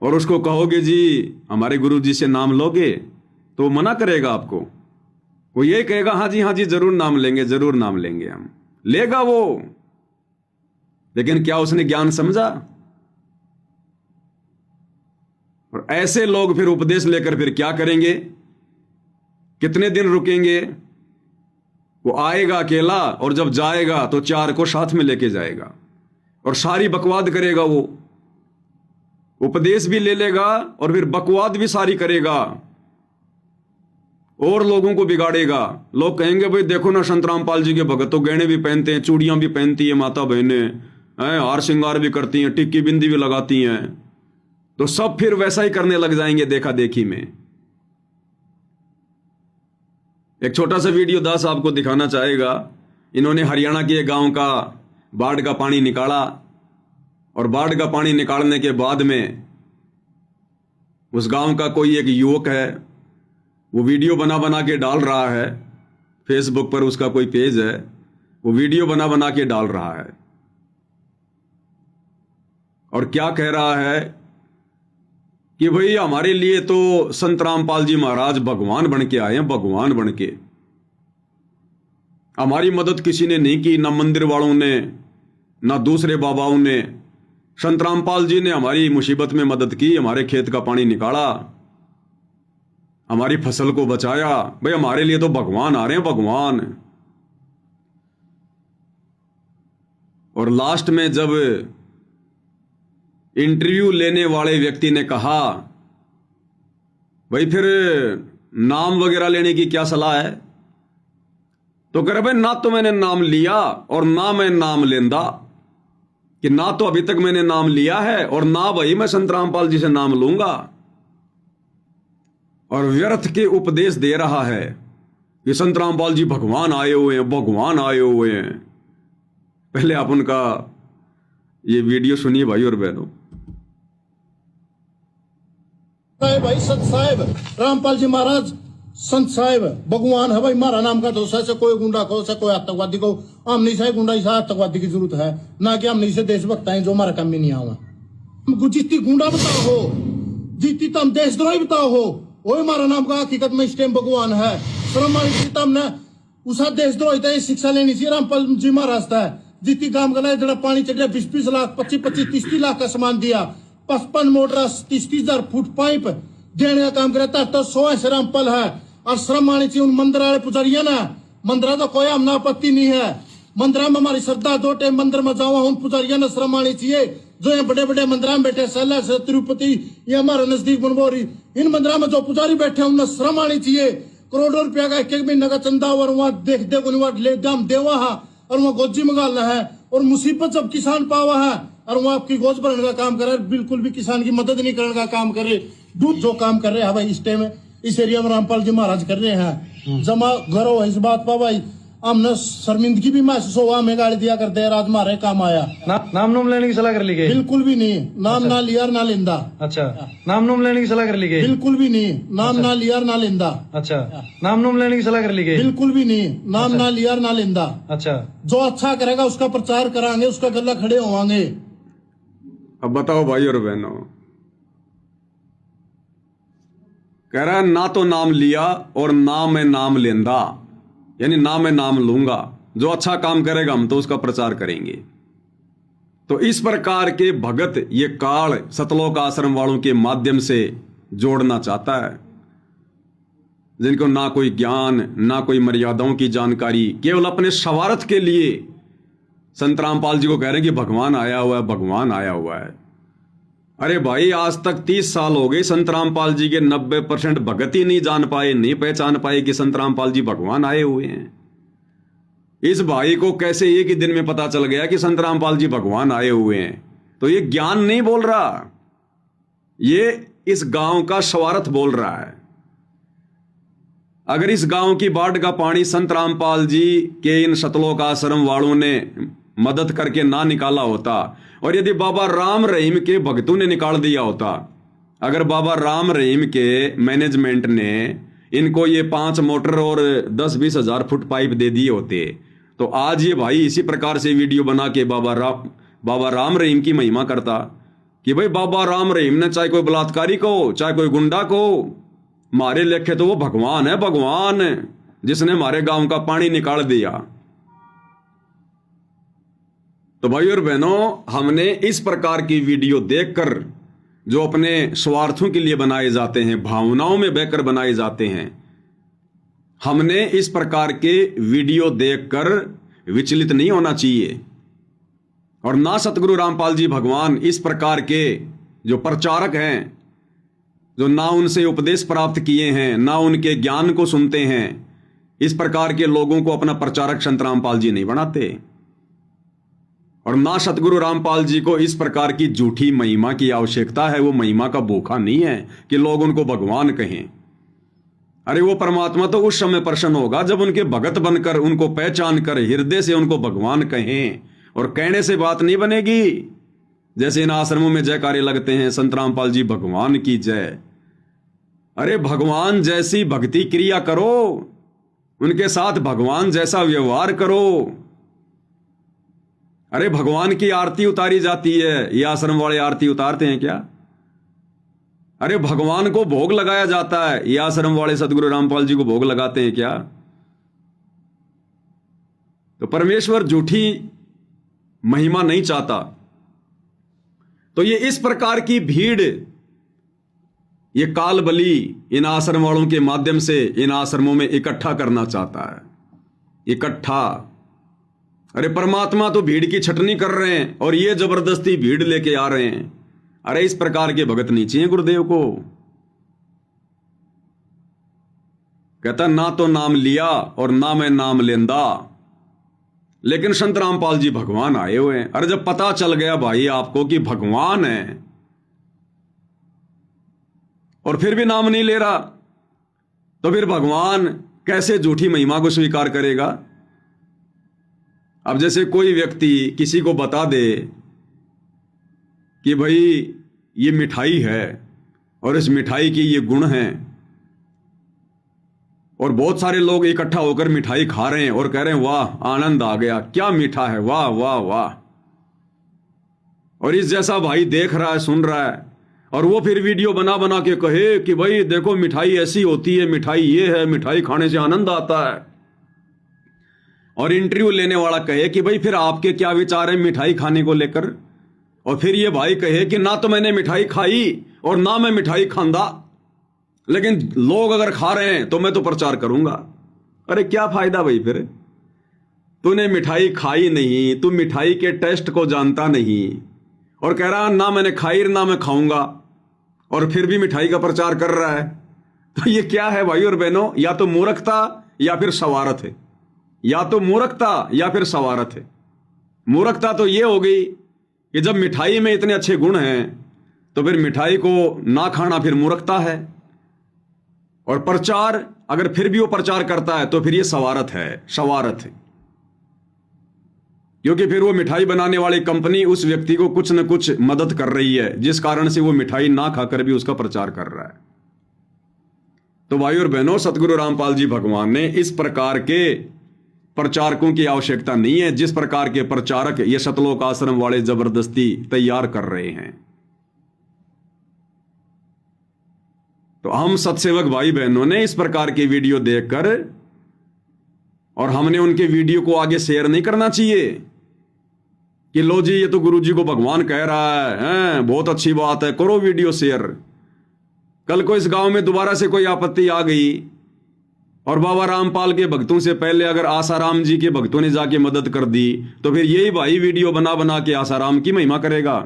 और उसको कहोगे जी हमारे गुरु जी से नाम लोगे, तो मना करेगा आपको। वो ये कहेगा हाँ जी जरूर नाम लेंगे, जरूर नाम लेंगे, हम लेगा वो। लेकिन क्या उसने ज्ञान समझा? और ऐसे लोग फिर उपदेश लेकर फिर क्या करेंगे? कितने दिन रुकेंगे? वो आएगा अकेला, और जब जाएगा तो 4 को साथ में लेके जाएगा, और सारी बकवाद करेगा। वो उपदेश भी ले लेगा और फिर बकवाद भी सारी करेगा और लोगों को बिगाड़ेगा। लोग कहेंगे भाई देखो ना, संत रामपाल जी के भगत तो गहने भी पहनते हैं, चूड़ियां भी पहनती है माता बहनें, हार श्रृंगार भी करती हैं, टिक्की बिंदी भी लगाती हैं। तो सब फिर वैसा ही करने लग जाएंगे देखा देखी में। एक छोटा सा वीडियो दास आपको दिखाना चाहेगा। इन्होंने हरियाणा के गांव का बाढ़ का पानी निकाला, और बाढ़ का पानी निकालने के बाद में उस गांव का कोई एक युवक है, वो वीडियो बना बना के डाल रहा है फेसबुक पर, उसका कोई पेज है, वो वीडियो बना बना के डाल रहा है। और क्या कह रहा है कि भाई हमारे लिए तो संत रामपाल जी महाराज भगवान बन के आए हैं, भगवान बन के। हमारी मदद किसी ने नहीं की, ना मंदिर वालों ने, ना दूसरे बाबाओं ने। संत रामपाल जी ने हमारी मुसीबत में मदद की, हमारे खेत का पानी निकाला, हमारी फसल को बचाया। भाई हमारे लिए तो भगवान आ रहे हैं, भगवान। और लास्ट में जब इंटरव्यू लेने वाले व्यक्ति ने कहा भाई फिर नाम वगैरह लेने की क्या सलाह है, तो कह रहे भाई ना तो मैंने नाम लिया और ना मैं नाम लेंदा, कि ना तो अभी तक मैंने नाम लिया है और ना भाई मैं संत रामपाल जी से नाम लूंगा। और व्यर्थ के उपदेश दे रहा है कि संत रामपाल जी भगवान आए हुए हैं, भगवान आए हुए हैं। पहले आप उनका ये वीडियो सुनिए भाई और बहनों। भाई संत साहिब रामपाल जी महाराज संत साहिब भगवान है भाई। मारा नाम का दोषा से कोई गुंडा को, से कोई आतंकवादी को, हम नहीं से गुंडा इसा आतंकवादी की जरूरत है ना, कि हम नहीं से देशभक्त हैं जो हमारा काम ही नहीं आवा। हमको जितनी गुंडा बताओ हो, जितनी तम देशद्रोही बताओ हो, वही हमारा नाम का हकीकत में इस टाइम भगवान है। हमने उसा देशद्रोही था शिक्षा लेनी चाहिए रामपाल जी महाराज था। जितनी काम करना जरा पानी चढ़ 20-20 लाख 25-25 30 लाख का सामान दिया, 55 मोटर 30,000 फुट पाइप देने का काम करता तो 100 से रामपाल है। और श्रम आनी चाहिए उन मंदिर वाले पुजारिया ना। मंदिर तो कोई हमना आपत्ति नहीं है, मंदिर में हमारी श्रद्धा, 2 टाइम मंदिर में जाओ, उन पुजारिया ने श्रम आनी चाहिए जो यहाँ बड़े बड़े मंदिर में बैठे, सैला से तिरुपति, ये हमारे नजदीक बनबोरी, इन मंदिर में जो पुजारी बैठे उन्हें श्रम आनी चाहिए। करोड़ों रुपया का एक महीने का चंदा, और वहाँ देख ले दाम देवा है, और वहाँ गोजी मंगाना है। और मुसीबत जब किसान पावा है और वो आपकी गोद भरने का काम करे, बिल्कुल भी किसान की मदद नहीं करने का काम करे। दूध जो काम कर रहे हैं भाई इस टाइम इस एरिया में रामपाल जी महाराज कर रहे हैं, जमा घरों इस बात पर भाई हमने शर्मिंदगी भी महसूस हुआ। हमें गाड़ी दिया करते हैं, राज मारे काम आया। नाम लेने की सलाह कर ली गई? बिल्कुल भी नहीं, नाम ना लिया ना लेंदा। अच्छा, नाम लेने की सलाह कर ली गई? बिल्कुल भी नहीं, नाम ना लिया ना लेंदा। अच्छा, नाम लेने की सलाह कर ली गई? बिल्कुल भी नहीं, नाम ना लिया ना लेंदा। अच्छा, जो अच्छा करेगा उसका प्रचार करांगे, उसका गला खड़े होवांगे। अब बताओ भाई और बहनों, कह रहा है ना तो नाम लिया और ना मैं नाम लेंदा, यानी ना मैं नाम लूंगा, जो अच्छा काम करेगा हम तो उसका प्रचार करेंगे। तो इस प्रकार के भगत ये काल सतलोक आश्रम वालों के माध्यम से जोड़ना चाहता है, जिनको ना कोई ज्ञान ना कोई मर्यादाओं की जानकारी, केवल अपने स्वार्थ के लिए संत रामपाल जी को कह रहे हैं कि भगवान आया हुआ है, भगवान आया हुआ है। अरे भाई, आज तक 30 साल हो गए, संत रामपाल जी के 90% भगत ही नहीं जान पाए, नहीं पहचान पाए कि संत रामपाल जी भगवान आए हुए हैं। इस भाई को कैसे एक ही दिन में पता चल गया कि संत रामपाल जी भगवान आए हुए हैं? तो ये ज्ञान नहीं बोल रहा, ये इस गांव का स्वार्थ बोल रहा है। अगर इस गांव की बाढ़ का पानी संत रामपाल जी के इन सतलोक आश्रम वालों ने मदद करके ना निकाला होता, और यदि बाबा राम रहीम के भक्तों ने निकाल दिया होता, अगर बाबा राम रहीम के मैनेजमेंट ने इनको ये 5 मोटर और 10-20 हजार फुट पाइप दे दिए होते, तो आज ये भाई इसी प्रकार से वीडियो बना के बाबा राम रहीम की महिमा करता कि भाई बाबा राम रहीम ने चाहे कोई बलात्कारी को चाहे कोई गुंडा को, मारे लेखे तो वो भगवान है, भगवान जिसने हमारे गांव का पानी निकाल दिया। तो भाई और बहनों, हमने इस प्रकार की वीडियो देखकर, जो अपने स्वार्थों के लिए बनाए जाते हैं, भावनाओं में बहकर बनाए जाते हैं, हमने इस प्रकार के वीडियो देखकर विचलित नहीं होना चाहिए। और ना सतगुरु रामपाल जी भगवान इस प्रकार के जो प्रचारक हैं, जो ना उनसे उपदेश प्राप्त किए हैं, ना उनके ज्ञान को सुनते हैं, इस प्रकार के लोगों को अपना प्रचारक संत रामपाल जी नहीं बनाते। और ना सतगुरु रामपाल जी को इस प्रकार की झूठी महिमा की आवश्यकता है। वो महिमा का भूखा नहीं है कि लोग उनको भगवान कहें। अरे वो परमात्मा तो उस समय प्रसन्न होगा जब उनके भगत बनकर, उनको पहचान कर, हृदय से उनको भगवान कहें। और कहने से बात नहीं बनेगी। जैसे इन आश्रमों में जयकारे लगते हैं, संत रामपाल जी भगवान की जय। अरे भगवान जैसी भक्ति क्रिया करो, उनके साथ भगवान जैसा व्यवहार करो। अरे भगवान की आरती उतारी जाती है, ये आश्रम वाले आरती उतारते हैं क्या? अरे भगवान को भोग लगाया जाता है, ये आश्रम वाले सतगुरु रामपाल जी को भोग लगाते हैं क्या? तो परमेश्वर झूठी महिमा नहीं चाहता। तो ये इस प्रकार की भीड़, ये काल बली इन आश्रम वालों के माध्यम से इन आश्रमों में इकट्ठा करना चाहता है, इकट्ठा। अरे परमात्मा तो भीड़ की छटनी कर रहे हैं और ये जबरदस्ती भीड़ लेके आ रहे हैं। अरे इस प्रकार के भगत नहीं चाहिए गुरुदेव को। कहता ना तो नाम लिया और ना मैं नाम लेंदा, लेकिन संत रामपाल जी भगवान आए हुए हैं। अरे जब पता चल गया भाई आपको कि भगवान है और फिर भी नाम नहीं ले रहा, तो फिर भगवान कैसे झूठी महिमा को स्वीकार करेगा? अब जैसे कोई व्यक्ति किसी को बता दे कि भाई ये मिठाई है और इस मिठाई के ये गुण हैं, और बहुत सारे लोग इकट्ठा होकर मिठाई खा रहे हैं और कह रहे हैं वाह आनंद आ गया, क्या मीठा है, वाह वाह वाह। और इस जैसा भाई देख रहा है, सुन रहा है, और वो फिर वीडियो बना बना के कहे कि भाई देखो मिठाई ऐसी होती है, मिठाई ये है, मिठाई खाने से आनंद आता है। और इंटरव्यू लेने वाला कहे कि भाई फिर आपके क्या विचार हैं मिठाई खाने को लेकर, और फिर ये भाई कहे कि ना तो मैंने मिठाई खाई और ना मैं मिठाई खांदा, लेकिन लोग अगर खा रहे हैं तो मैं तो प्रचार करूंगा। अरे क्या फायदा भाई, फिर तूने मिठाई खाई नहीं, तू मिठाई के टेस्ट को जानता नहीं, और कह रहा ना मैंने खाई ना मैं खाऊंगा, और फिर भी मिठाई का प्रचार कर रहा है। तो ये क्या है भाई और बहनों? या तो मूर्खता या फिर सवारत है, या तो मूर्खता या फिर सवारत है। मूर्खता तो ये हो गई कि जब मिठाई में इतने अच्छे गुण हैं तो फिर मिठाई को ना खाना फिर मूर्खता है, और प्रचार अगर फिर भी वो प्रचार करता है तो फिर ये सवारत है, सवारत है। क्योंकि फिर वो मिठाई बनाने वाली कंपनी उस व्यक्ति को कुछ न कुछ मदद कर रही है, जिस कारण से वो मिठाई ना खाकर भी उसका प्रचार कर रहा है। तो भाई और बहनों, सतगुरु रामपाल जी भगवान ने इस प्रकार के प्रचारकों की आवश्यकता नहीं है जिस प्रकार के प्रचारक ये सतलोक आश्रम वाले जबरदस्ती तैयार कर रहे हैं। तो हम सत्सेवक भाई बहनों ने इस प्रकार की वीडियो देखकर और हमने उनके वीडियो को आगे शेयर नहीं करना चाहिए कि लो जी ये तो गुरु जी को भगवान कह रहा है, बहुत अच्छी बात है, करो वीडियो शेयर। कल को इस गांव में दोबारा से कोई आपत्ति आ गई और बाबा रामपाल के भक्तों से पहले अगर आसाराम जी के भक्तों ने जाके मदद कर दी तो फिर यही भाई वीडियो बना बना के आसाराम की महिमा करेगा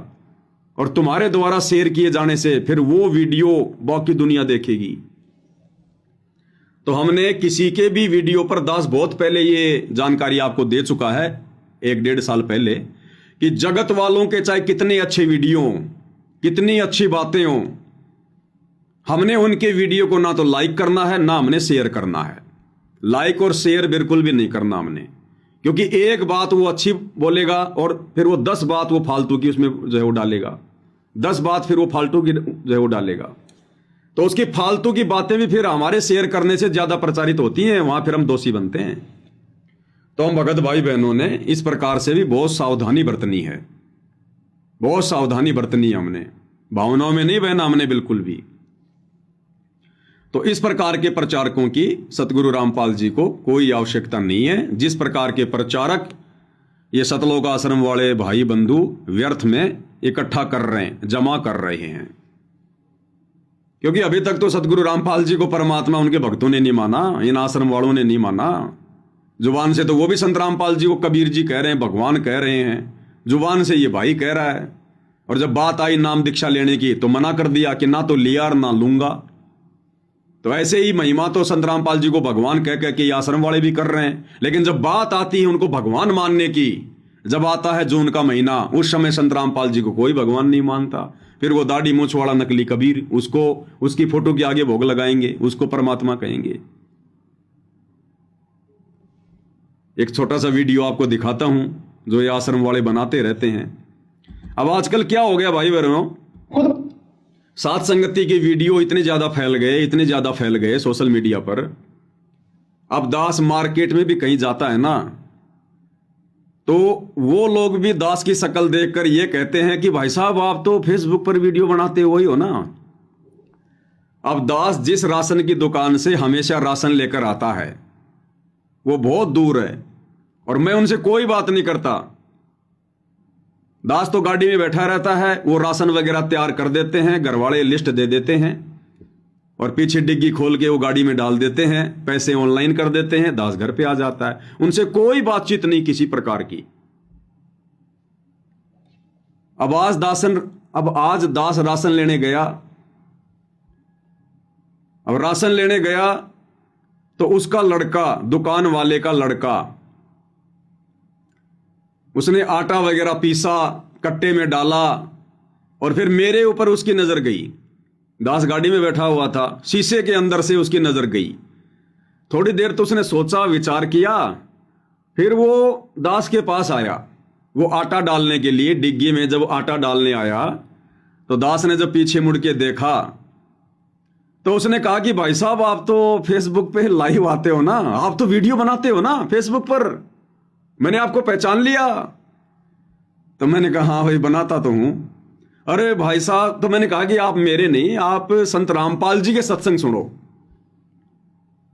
और तुम्हारे द्वारा शेयर किए जाने से फिर वो वीडियो बाकी दुनिया देखेगी। तो हमने किसी के भी वीडियो पर दास बहुत पहले ये जानकारी आपको दे चुका है, 1-1.5 साल पहले, कि जगत वालों के चाहे कितने अच्छे वीडियो हों, कितनी अच्छी बातें हों, हमने उनके वीडियो को ना तो लाइक करना है ना हमने शेयर करना है। लाइक और शेयर बिल्कुल भी नहीं करना हमने, क्योंकि एक बात वो अच्छी बोलेगा और फिर वो 10 बात वो फालतू की उसमें जो है वो डालेगा, 10 बात फिर वो फालतू की जो है वो डालेगा। तो उसकी फालतू की बातें भी फिर हमारे शेयर करने से ज्यादा प्रचारित होती हैं, वहां फिर हम दोषी बनते हैं। तो हम भगत भाई बहनों ने इस प्रकार से भी बहुत सावधानी बरतनी है, बहुत सावधानी बरतनी है हमने, भावनाओं में नहीं बहना हमने बिल्कुल भी। तो इस प्रकार के प्रचारकों की सतगुरु रामपाल जी को कोई आवश्यकता नहीं है। जिस प्रकार के प्रचारक ये सतलोक आश्रम वाले भाई बंधु व्यर्थ में इकट्ठा कर रहे हैं, जमा कर रहे हैं, क्योंकि अभी तक तो सतगुरु रामपाल जी को परमात्मा उनके भक्तों ने नहीं माना, इन आश्रम वालों ने नहीं माना। जुबान से तो वो भी संत रामपाल जी को कबीर जी कह रहे हैं, भगवान कह रहे हैं, जुबान से ये भाई कह रहा है, और जब बात आई नाम दीक्षा लेने की तो मना कर दिया कि ना तो लिया और ना लूंगा। तो ऐसे ही महिमा तो संत रामपाल जी को भगवान कह कह के ये आश्रम वाले भी कर रहे हैं, लेकिन जब बात आती है उनको भगवान मानने की, जब आता है जून का महीना, उस समय संत रामपाल जी को कोई भगवान नहीं मानता। फिर वो दाढ़ी मूछ वाला नकली कबीर, उसको उसकी फोटो के आगे भोग लगाएंगे, उसको परमात्मा कहेंगे। एक छोटा सा वीडियो आपको दिखाता हूं जो ये आश्रम वाले बनाते रहते हैं। अब आजकल क्या हो गया भाई बहनों, सात संगति के वीडियो इतने ज्यादा फैल गए सोशल मीडिया पर। अब दास मार्केट में भी कहीं जाता है ना, तो वो लोग भी दास की शक्ल देखकर ये कहते हैं कि भाई साहब आप तो फेसबुक पर वीडियो बनाते वही हो ना। अब दास जिस राशन की दुकान से हमेशा राशन लेकर आता है वो बहुत दूर है और मैं उनसे कोई बात नहीं करता। दास तो गाड़ी में बैठा रहता है, वो राशन वगैरह तैयार कर देते हैं, घर वाले लिस्ट दे देते हैं और पीछे डिग्गी खोल के वो गाड़ी में डाल देते हैं, पैसे ऑनलाइन कर देते हैं, दास घर पे आ जाता है। उनसे कोई बातचीत नहीं किसी प्रकार की। अब आज दास राशन लेने गया, अब राशन लेने गया तो उसका लड़का, दुकान वाले का लड़का, उसने आटा वगैरह पीसा, कट्टे में डाला और फिर मेरे ऊपर उसकी नजर गई। दास गाड़ी में बैठा हुआ था, शीशे के अंदर से उसकी नजर गई। थोड़ी देर तो उसने सोचा, विचार किया, फिर वो दास के पास आया वो आटा डालने के लिए। डिग्गी में जब आटा डालने आया तो दास ने जब पीछे मुड़ के देखा तो उसने कहा कि भाई साहब आप तो फेसबुक पे लाइव आते हो ना, आप तो वीडियो बनाते हो ना फेसबुक पर, मैंने आपको पहचान लिया। तो मैंने कहा हाँ भाई बनाता तो हूं। अरे भाई साहब, तो मैंने कहा कि आप मेरे नहीं, आप संत रामपाल जी के सत्संग सुनो।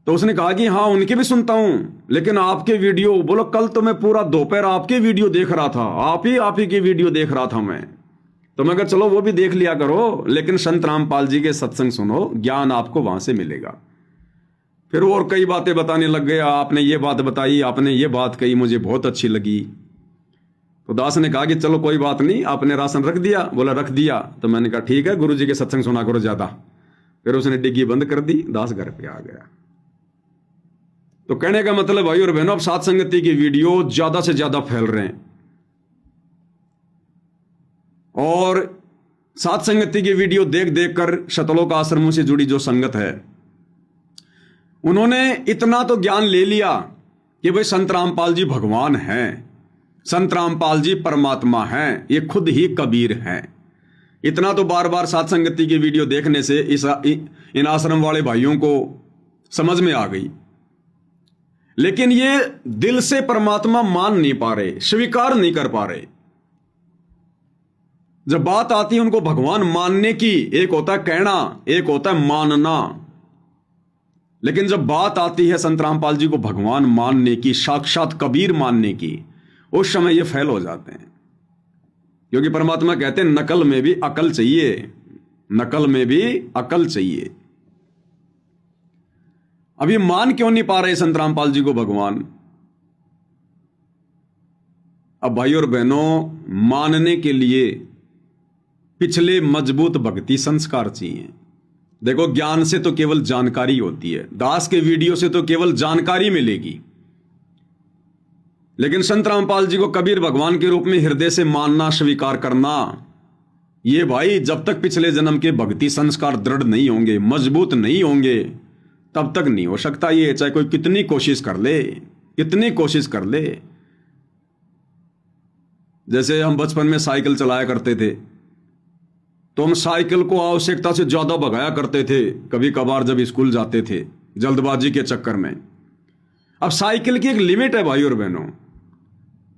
तो उसने कहा कि हाँ उनके भी सुनता हूं, लेकिन आपके वीडियो, बोलो कल तो मैं पूरा दोपहर आपके वीडियो देख रहा था, आप ही के वीडियो देख रहा था मैं। तो मैं कहा चलो वो भी देख लिया करो, लेकिन संत रामपाल जी के सत्संग सुनो, ज्ञान आपको वहां से मिलेगा। फिर वो और कई बातें बताने लग गया, आपने ये बात बताई, आपने ये बात कही, मुझे बहुत अच्छी लगी। तो दास ने कहा कि चलो कोई बात नहीं, आपने राशन रख दिया? बोला रख दिया। तो मैंने कहा ठीक है, गुरु जी के सत्संग सुना करो ज्यादा। फिर उसने डिग्गी बंद कर दी, दास घर पे आ गया। तो कहने का मतलब भाई और बहनों, अब सात संगति की वीडियो ज्यादा से ज्यादा फैल रहे हैं और सात संगति की वीडियो देख देख कर सतलोक आश्रमों से जुड़ी जो संगत है उन्होंने इतना तो ज्ञान ले लिया कि भाई संत रामपाल जी भगवान हैं, संत रामपाल जी परमात्मा हैं, ये खुद ही कबीर हैं। इतना तो बार बार सात संगति की वीडियो देखने से इन आश्रम वाले भाइयों को समझ में आ गई। लेकिन ये दिल से परमात्मा मान नहीं पा रहे, स्वीकार नहीं कर पा रहे। जब बात आती है उनको भगवान मानने की, एक होता है कहना, एक होता है मानना, लेकिन जब बात आती है संत रामपाल जी को भगवान मानने की, साक्षात कबीर मानने की, उस समय ये फेल हो जाते हैं। क्योंकि परमात्मा कहते हैं नकल में भी अकल चाहिए, नकल में भी अकल चाहिए। अभी मान क्यों नहीं पा रहे संत रामपाल जी को भगवान? अब भाई और बहनों, मानने के लिए पिछले मजबूत भक्ति संस्कार चाहिए। देखो, ज्ञान से तो केवल जानकारी होती है, दास के वीडियो से तो केवल जानकारी मिलेगी, लेकिन संत रामपाल जी को कबीर भगवान के रूप में हृदय से मानना, स्वीकार करना, ये भाई जब तक पिछले जन्म के भक्ति संस्कार दृढ़ नहीं होंगे, मजबूत नहीं होंगे, तब तक नहीं हो सकता ये, चाहे कोई कितनी कोशिश कर ले, कितनी कोशिश कर ले। जैसे हम बचपन में साइकिल चलाया करते थे, तो हम साइकिल को आवश्यकता से ज्यादा भगाया करते थे, कभी कभार जब स्कूल जाते थे जल्दबाजी के चक्कर में। अब साइकिल की एक लिमिट है भाई और बहनों,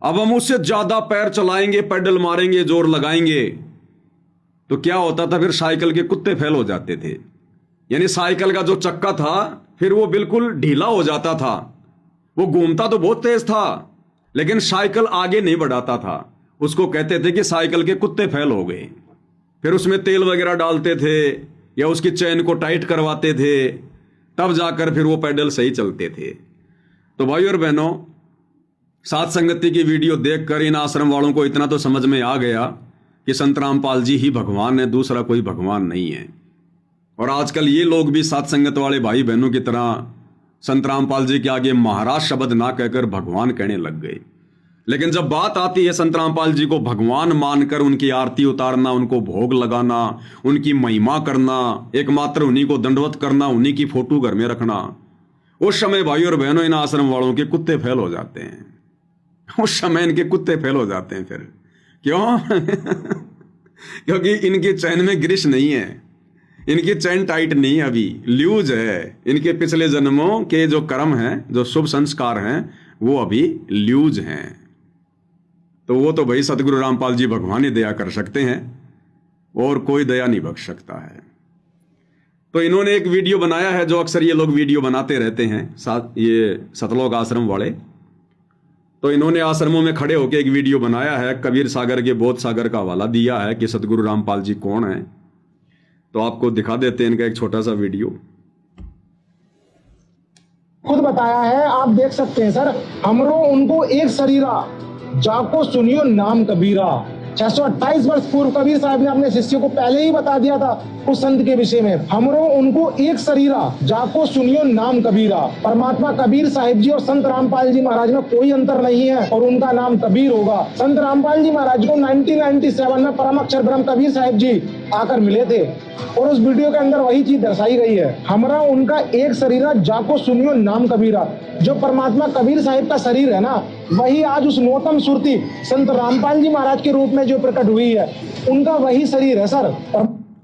अब हम उससे ज्यादा पैर चलाएंगे, पेडल मारेंगे, जोर लगाएंगे, तो क्या होता था, फिर साइकिल के कुत्ते फेल हो जाते थे। यानी साइकिल का जो चक्का था फिर वो बिल्कुल ढीला हो जाता था, वो घूमता तो बहुत तेज था लेकिन साइकिल आगे नहीं बढ़ाता था। उसको कहते थे कि साइकिल के कुत्ते फेल हो गए। फिर उसमें तेल वगैरह डालते थे या उसकी चेन को टाइट करवाते थे, तब जाकर फिर वो पैडल सही चलते थे। तो भाई और बहनों, सात संगति की वीडियो देखकर इन आश्रम वालों को इतना तो समझ में आ गया कि संत रामपाल जी ही भगवान है, दूसरा कोई भगवान नहीं है। और आजकल ये लोग भी सात संगत वाले भाई बहनों की तरह संत रामपाल जी के आगे महाराज शब्द ना कहकर भगवान कहने लग गए। लेकिन जब बात आती है संत रामपाल जी को भगवान मानकर उनकी आरती उतारना, उनको भोग लगाना, उनकी महिमा करना, एकमात्र उन्हीं को दंडवत करना, उन्हीं की फोटो घर में रखना, उस समय भाई और बहनों इन आश्रम वालों के कुत्ते फेल हो जाते हैं। उस समय इनके कुत्ते फेल हो जाते हैं। फिर क्यों? क्योंकि इनकी चैन में ग्रिस नहीं है, इनकी चैन टाइट नहीं है, अभी लूज है। इनके पिछले जन्मों के जो कर्म हैं, जो शुभ संस्कार हैं, वो अभी लूज हैं। तो वो तो भाई सतगुरु रामपाल जी भगवान ही दया कर सकते हैं, और कोई दया नहीं बख्श सकता है। तो इन्होंने एक वीडियो बनाया है, जो अक्सर ये लोग वीडियो बनाते रहते हैं, ये सतलोक आश्रम वाले। तो इन्होंने आश्रमों में खड़े होकर एक वीडियो बनाया है, कबीर सागर के बोध सागर का हवाला दिया है कि सतगुरु रामपाल जी कौन है। तो आपको दिखा देते हैं इनका एक छोटा सा वीडियो। खुद बताया है, आप देख सकते हैं सर। हमरो उनको एक शरीरा, जाको सुनियो नाम कबीरा। 628 वर्ष पूर्व कबीर साहब ने अपने शिष्यों को पहले ही बता दिया था उस संत के विषय में। हमरो उनको एक शरीरा, जाको सुनियो नाम कबीरा। परमात्मा कबीर साहिब जी और संत रामपाल जी महाराज में कोई अंतर नहीं है, और उनका नाम कबीर होगा। संत रामपाल जी महाराज को 1997 में परम अक्षर ब्रह्म कबीर साहिब जी आकर मिले थे, और उस वीडियो के अंदर वही चीज दर्शाई गई है। हमरा उनका एक शरीरा, जाको सुनियो नाम कबीरा। जो परमात्मा कबीर साहिब का शरीर है ना, वही आज उस नौतम सुरती संत रामपाल जी महाराज के रूप में जो प्रकट हुई है, उनका वही शरीर है सर।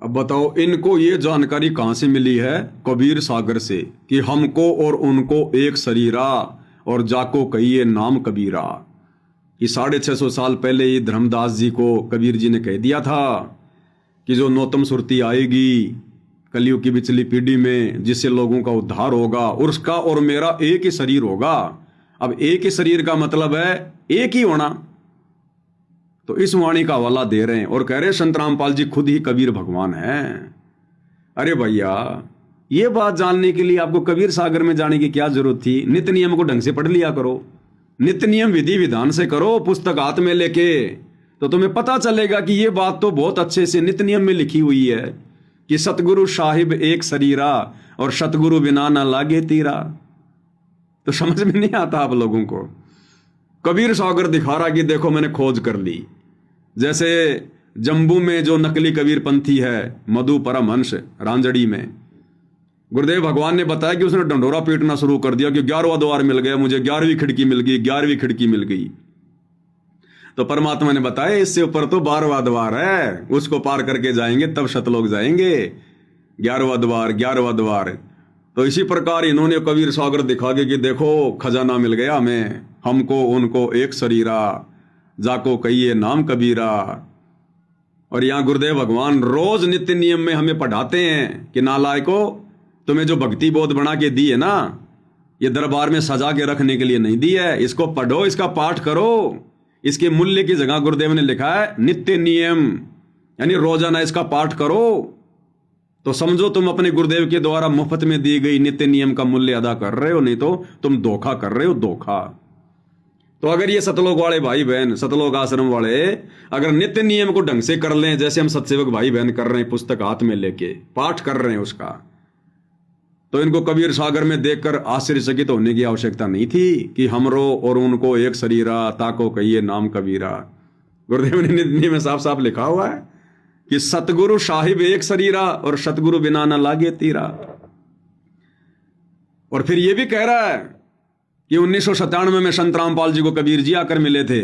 अब बताओ, इनको ये जानकारी कहां से मिली है? कबीर सागर से, कि हमको और उनको एक शरीरा, और जाको कहिए नाम कबीरा। कि 650 साल पहले ही धर्मदास जी को कबीर जी ने कह दिया था कि जो नौतम सुरती आएगी कलयुग की पिछली पीढ़ी में, जिससे लोगों का उद्धार होगा, उसका और मेरा एक ही शरीर होगा। अब एक ही शरीर का मतलब है एक ही होना। तो इस वाणी का हवाला दे रहे हैं और कह रहे हैं संत रामपाल जी खुद ही कबीर भगवान हैं। अरे भैया, ये बात जानने के लिए आपको कबीर सागर में जाने की क्या जरूरत थी? नित्य नियम को ढंग से पढ़ लिया करो, नित्य नियम विधि विधान से करो, पुस्तक हाथ में लेके, तो तुम्हें पता चलेगा कि ये बात तो बहुत अच्छे से नित्य नियम में लिखी हुई है कि सतगुरु साहिब एक शरीरा, और सतगुरु बिना ना लागे तीरा। तो समझ में नहीं आता आप लोगों को? कबीर सागर दिखा रहा कि देखो मैंने खोज कर ली। जैसे जम्बू में जो नकली कबीर पंथी है, मधु परमहंस रांजड़ी में, गुरुदेव भगवान ने बताया कि उसने डंडोरा पीटना शुरू कर दिया कि 11वां द्वार मिल गया मुझे, 11वीं खिड़की मिल गई, 11वीं खिड़की मिल गई। तो परमात्मा ने बताया इससे ऊपर तो 12वां द्वार है, उसको पार करके जाएंगे तब सतलोक जाएंगे। 11वां द्वार, 11वां द्वार। तो इसी प्रकार इन्होंने कबीर सागर दिखा के कि देखो खजाना मिल गया हमें, हमको उनको एक शरीरा, जाको कहिए नाम कबीरा। और यहाँ गुरुदेव भगवान रोज नित्य नियम में हमें पढ़ाते हैं कि नालायको, तुम्हें जो भक्ति बोध बना के दी है ना, ये दरबार में सजा के रखने के लिए नहीं दी है, इसको पढ़ो, इसका पाठ करो। इसके मूल्य की जगह गुरुदेव ने लिखा है नित्य नियम, यानी रोजाना इसका पाठ करो। तो समझो तुम अपने गुरुदेव के द्वारा मुफ्त में दी गई नित्य नियम का मूल्य अदा कर रहे हो, नहीं तो तुम धोखा कर रहे हो, धोखा। तो अगर ये सतलोक वाले भाई बहन, सतलोक आश्रम वाले अगर नित्य नियम को ढंग से कर लें, जैसे हम सत्सेवक भाई बहन कर रहे हैं, पुस्तक हाथ में लेके पाठ कर रहे हैं उसका, तो इनको कबीर सागर में देखकर आश्चर्यचकित होने की आवश्यकता नहीं थी कि हमरो और उनको एक शरीरा, ताको कहिए नाम कबीरा। गुरुदेव ने नित्य में साफ साफ लिखा हुआ है कि सतगुरु साहिब एक शरीरा और सतगुरु बिना न लागे तीरा। और फिर यह भी कह रहा है कि 1997 में संत रामपाल जी को कबीर जी आकर मिले थे।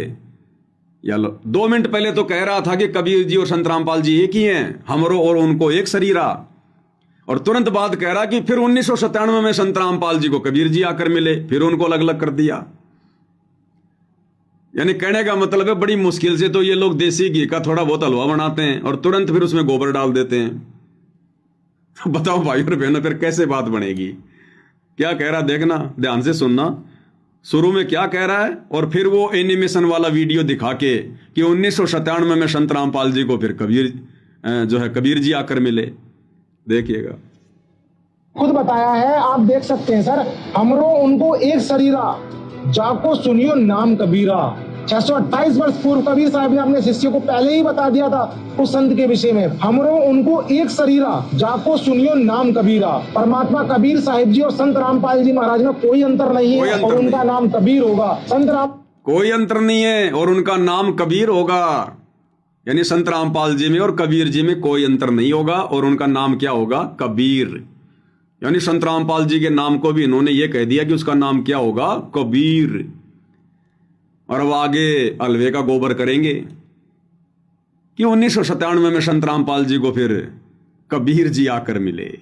या 2 मिनट पहले तो कह रहा था कि कबीर जी और संत रामपाल जी एक ही हैं, हमरो और उनको एक शरीरा। और तुरंत बाद कह रहा कि फिर 1997 में संत रामपाल जी को कबीर जी आकर मिले, फिर उनको अलग अलग कर दिया। यानी कहने का मतलब है बड़ी मुश्किल से तो ये लोग देसी घी का थोड़ा बहुत हलवा बनाते हैं और तुरंत फिर उसमें गोबर डाल देते हैं। बताओ भाई और बहनों, फिर कैसे बात बनेगी? क्या कह रहा देखना, ध्यान से सुनना। शुरू में क्या कह रहा है और फिर वो एनिमेशन वाला वीडियो दिखा के कि 1997 में संत रामपाल जी को फिर कबीर जो है कबीर जी आकर मिले। देखिएगा, खुद बताया है, आप देख सकते हैं सर। हमरो उनको एक शरीरा, जाको सुनियो नाम कबीरा। 628 वर्ष पूर्व कबीर साहब ने अपने शिष्य को पहले ही बता दिया था उस संत के विषय में, हमरो उनको एक शरीरा, जाको सुनियो नाम कबीरा। परमात्मा कबीर साहिब जी और संत रामपाल जी महाराज में कोई अंतर नहीं है और उनका नाम कबीर होगा। संत राम कोई अंतर नहीं है और उनका नाम कबीर होगा। यानी संत रामपाल जी में और कबीर जी में कोई अंतर नहीं होगा और उनका नाम क्या होगा? कबीर। यानी संत रामपाल जी के नाम को भी इन्होंने ये कह दिया कि उसका नाम क्या होगा? कबीर। और अब आगे अलवे का गोबर करेंगे कि 1997 में संत रामपाल जी को फिर कबीर जी आकर मिले।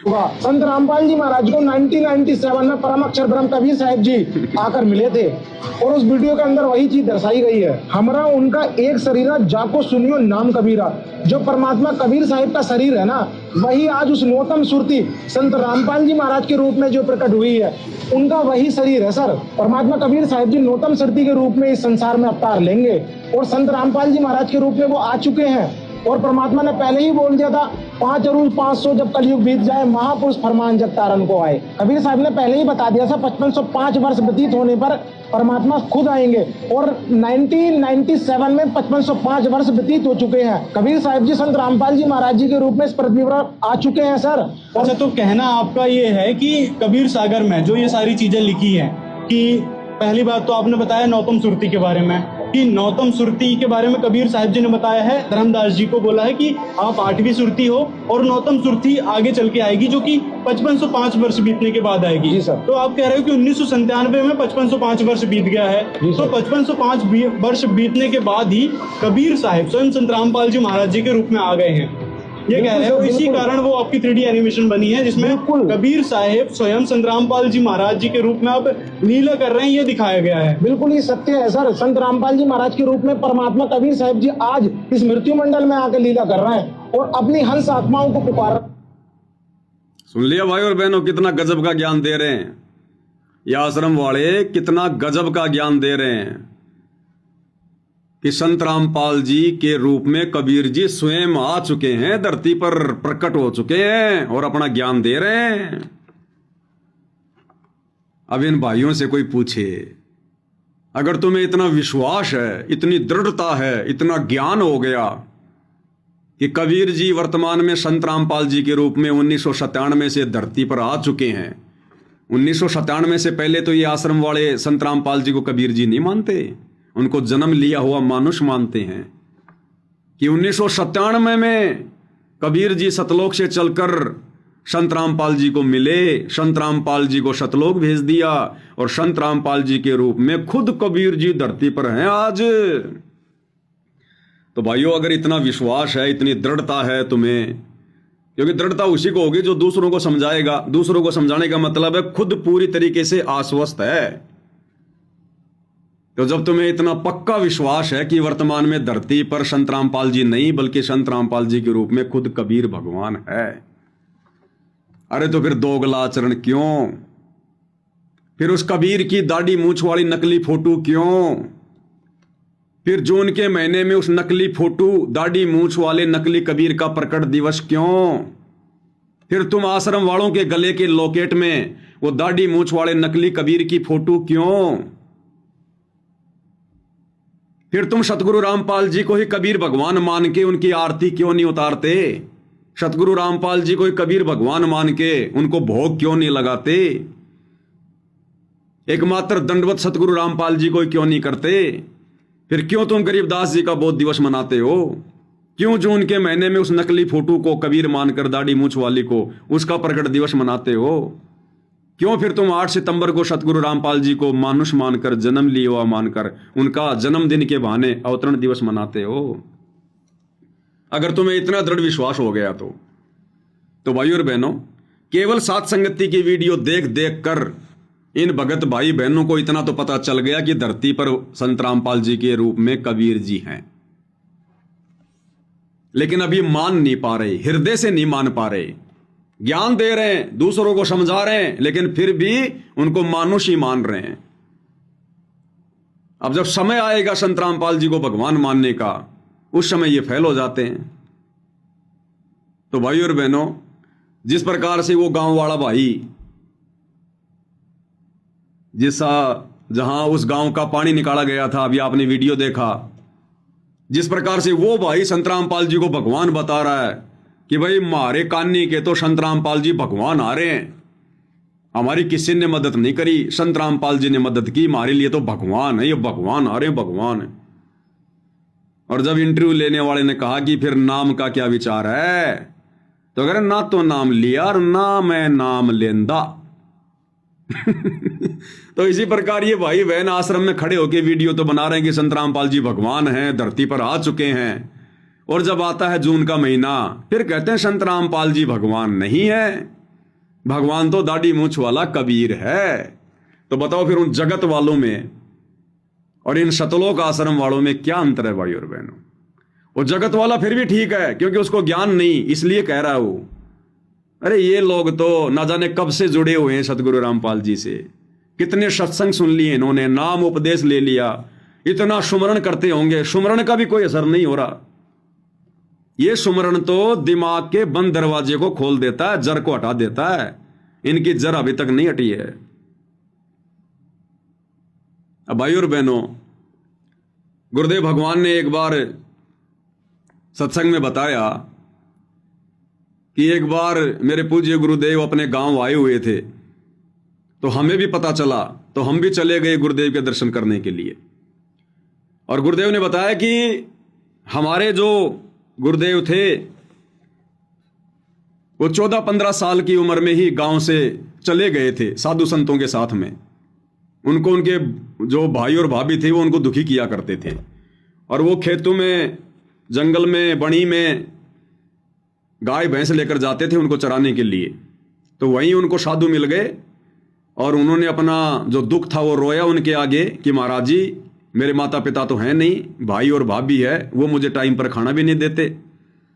संत रामपाल जी महाराज को 1997 में परम अक्षर ब्रह्म कबीर साहिब जी आकर मिले थे और उस वीडियो के अंदर वही चीज दर्शाई गई है, हमरा उनका एक शरीरा, जाको सुनियो नाम कबीरा। जो परमात्मा कबीर साहिब का शरीर है ना, वही आज उस नौतम सुरती संत रामपाल जी महाराज के रूप में जो प्रकट हुई है, उनका वही शरीर है सर। परमात्मा कबीर साहिब जी नौतम सुरती के रूप में इस संसार में अवतार लेंगे और संत रामपाल जी महाराज के रूप में वो आ चुके हैं। और परमात्मा ने पहले ही बोल दिया था, 5 अरूज 500 जब कलयुग बीत जाए, महापुरुष फरमान जब तारन को आए। कबीर साहब ने पहले ही बता दिया था 5505 वर्ष व्यतीत होने पर परमात्मा खुद आएंगे और 1997 में 5505 वर्ष व्यतीत हो चुके हैं। कबीर साहब जी संत रामपाल जी महाराज जी के रूप में इस पृथ्वी पर आ चुके हैं सर। अच्छा, तो कहना आपका ये है कि कबीर सागर में जो ये सारी चीजें लिखी हैं, कि पहली बात तो आपने बताया नौतम सुरती के बारे में, कि नौतम सुरती के बारे में कबीर साहिब जी ने बताया है, धर्मदास जी को बोला है कि आप 8वीं सुरती हो और नौतम सुरती आगे चल के आएगी जो कि 5505 वर्ष बीतने के बाद आएगी। जी सर। तो आप कह रहे हो कि 1997 में 5505 वर्ष बीत गया है, तो 5505 वर्ष बीतने के बाद ही कबीर साहिब स्वयं संत रामपाल जी महाराज जी के रूप में आ गए हैं, ये कह रहे हो। इसी कारण वो आपकी 3D एनिमेशन बनी है जिसमें कबीर साहिब स्वयं संत रामपाल जी महाराज जी के रूप में आप लीला कर रहे हैं, ये दिखाया गया है। बिल्कुल ये सत्य है सर। संत रामपाल जी महाराज के रूप में परमात्मा कबीर साहिब जी आज इस मृत्यु मंडल में आकर लीला कर रहे हैं और अपनी हंस आत्माओं को पुकार। सुन लिया भाई और बहनों, कितना गजब का ज्ञान दे रहे हैं ये आश्रम वाले, कितना गजब का ज्ञान दे रहे हैं कि संत रामपाल जी के रूप में कबीर जी स्वयं आ चुके हैं, धरती पर प्रकट हो चुके हैं और अपना ज्ञान दे रहे हैं। अब इन भाइयों से कोई पूछे, अगर तुम्हें इतना विश्वास है, इतनी दृढ़ता है, इतना ज्ञान हो गया कि कबीर जी वर्तमान में संत रामपाल जी के रूप में 1997 से धरती पर आ चुके हैं। 1997 से पहले तो ये आश्रम वाले संत रामपाल जी को कबीर जी नहीं मानते, उनको जन्म लिया हुआ मानुष मानते हैं कि 1997 में कबीर जी सतलोक से चलकर संत रामपाल जी को मिले, संत रामपाल जी को सतलोक भेज दिया और संत रामपाल जी के रूप में खुद कबीर जी धरती पर हैं आज। तो भाइयों, अगर इतना विश्वास है, इतनी दृढ़ता है तुम्हें क्योंकि दृढ़ता उसी को होगी जो दूसरों को समझाएगा। दूसरों को समझाने का मतलब है खुद पूरी तरीके से आश्वस्त है। तो जब तुम्हें इतना पक्का विश्वास है कि वर्तमान में धरती पर संत रामपाल जी नहीं बल्कि संत रामपाल जी के रूप में खुद कबीर भगवान है, अरे तो फिर दोगला आचरण क्यों? फिर उस कबीर की दाढ़ी मूंछ वाली नकली फोटो क्यों? फिर जून के महीने में उस नकली फोटो दाढ़ी मूंछ वाले नकली कबीर का प्रकट दिवस क्यों? फिर तुम आश्रम वालों के गले के लॉकेट में वो दाढ़ी मूंछ वाले नकली कबीर की फोटो क्यों? फिर तुम सतगुरु रामपाल जी को ही कबीर भगवान मान के उनकी आरती क्यों नहीं उतारते? सतगुरु रामपाल जी को ही कबीर भगवान मान के उनको भोग क्यों नहीं लगाते? एकमात्र दंडवत सतगुरु रामपाल जी को ही क्यों नहीं करते? फिर क्यों तुम गरीबदास जी का बोध दिवस मनाते हो? क्यों जून के महीने में उस नकली फोटो को कबीर मानकर दाढ़ी मूंछ वाली को उसका प्रकट दिवस मनाते हो? क्यों फिर तुम 8 सितंबर को सतगुरु रामपाल जी को मानुष मानकर जन्म लिए हुआ मानकर उनका जन्मदिन के बहाने अवतरण दिवस मनाते हो? अगर तुम्हें इतना दृढ़ विश्वास हो गया तो भाई और बहनों, केवल सात संगति की वीडियो देख देख कर इन भगत भाई बहनों को इतना तो पता चल गया कि धरती पर संत रामपाल जी के रूप में कबीर जी हैं, लेकिन अभी मान नहीं पा रहे, हृदय से नहीं मान पा रहे। ज्ञान दे रहे हैं, दूसरों को समझा रहे हैं, लेकिन फिर भी उनको मानुष ही मान रहे हैं। अब जब समय आएगा संत रामपाल जी को भगवान मानने का, उस समय ये फेल हो जाते हैं। तो भाई और बहनों, जिस प्रकार से वो गांव वाला भाई जहां उस गांव का पानी निकाला गया था, अभी आपने वीडियो देखा, जिस प्रकार से वो भाई संत रामपाल जी को भगवान बता रहा है कि भाई मारे कान्नी के तो संत रामपाल जी भगवान आ रहे हैं, हमारी किसी ने मदद नहीं करी, संत रामपाल जी ने मदद की, हमारे लिए तो भगवान है, ये भगवान आ रहे हैं, भगवान है। और जब इंटरव्यू लेने वाले ने कहा कि फिर नाम का क्या विचार है, तो अगर ना तो नाम लिया और ना मैं नाम लेंदा। तो इसी प्रकार ये भाई बहन आश्रम में खड़े होके वीडियो तो बना रहे हैं कि संत रामपाल जी भगवान हैं, धरती पर आ चुके हैं, और जब आता है जून का महीना फिर कहते हैं संत रामपाल जी भगवान नहीं है, भगवान तो दाढ़ी मूंछ वाला कबीर है। तो बताओ फिर उन जगत वालों में और इन शतलोक आश्रम वालों में क्या अंतर है भाई और बहनों? वो जगत वाला फिर भी ठीक है क्योंकि उसको ज्ञान नहीं, इसलिए कह रहा है वो, अरे ये लोग तो ना जाने कब से जुड़े हुए हैं सतगुरु रामपाल जी से, कितने सत्संग सुन लिए इन्होंने, नाम उपदेश ले लिया, इतना सुमरण करते होंगे, सुमरण का भी कोई असर नहीं हो रहा। ये सुमरण तो दिमाग के बंद दरवाजे को खोल देता है, जड़ को हटा देता है, इनकी जड़ अभी तक नहीं हटी है। अब भाई और बहनों, गुरुदेव भगवान ने एक बार सत्संग में बताया कि एक बार मेरे पूज्य गुरुदेव अपने गांव आए हुए थे, तो हमें भी पता चला, तो हम भी चले गए गुरुदेव के दर्शन करने के लिए। और गुरुदेव ने बताया कि हमारे जो गुरुदेव थे वो 14-15 साल की उम्र में ही गांव से चले गए थे साधु संतों के साथ में। उनको उनके जो भाई और भाभी थे वो उनको दुखी किया करते थे, और वो खेतों में, जंगल में, बणी में गाय भैंस लेकर जाते थे उनको चराने के लिए। तो वहीं उनको साधु मिल गए और उन्होंने अपना जो दुख था वो रोया उनके आगे कि महाराज जी, मेरे माता पिता तो हैं नहीं, भाई और भाभी है, वो मुझे टाइम पर खाना भी नहीं देते,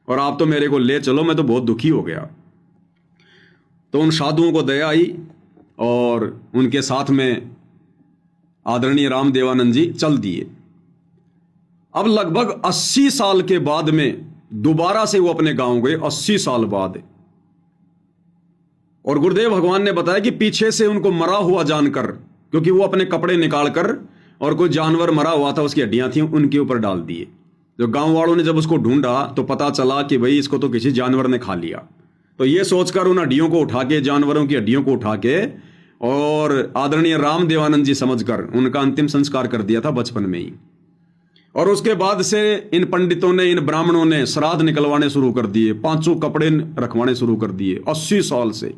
और आप तो मेरे को ले चलो, मैं तो बहुत दुखी हो गया। तो उन साधुओं को दया आई और उनके साथ में आदरणीय रामदेवानंद जी चल दिए। अब लगभग 80 साल के बाद में दोबारा से वो अपने गांव गए, 80 साल बाद। और गुरुदेव भगवान ने बताया कि पीछे से उनको मरा हुआ जानकर, क्योंकि वो अपने कपड़े निकालकर और कोई जानवर मरा हुआ था उसकी हड्डियां थी उनके ऊपर डाल दिए। जो गांव वालों ने जब उसको ढूंढा तो पता चला कि भाई इसको तो किसी जानवर ने खा लिया। तो ये सोचकर उन हड्डियों को उठा के, जानवरों की हड्डियों को उठा के, और आदरणीय रामदेवानंद जी समझकर उनका अंतिम संस्कार कर दिया था बचपन में ही। और उसके बाद से इन पंडितों ने, इन ब्राह्मणों ने श्राद्ध निकलवाने शुरू कर दिए, 500 कपड़े रखवाने शुरू कर दिए 80 साल से।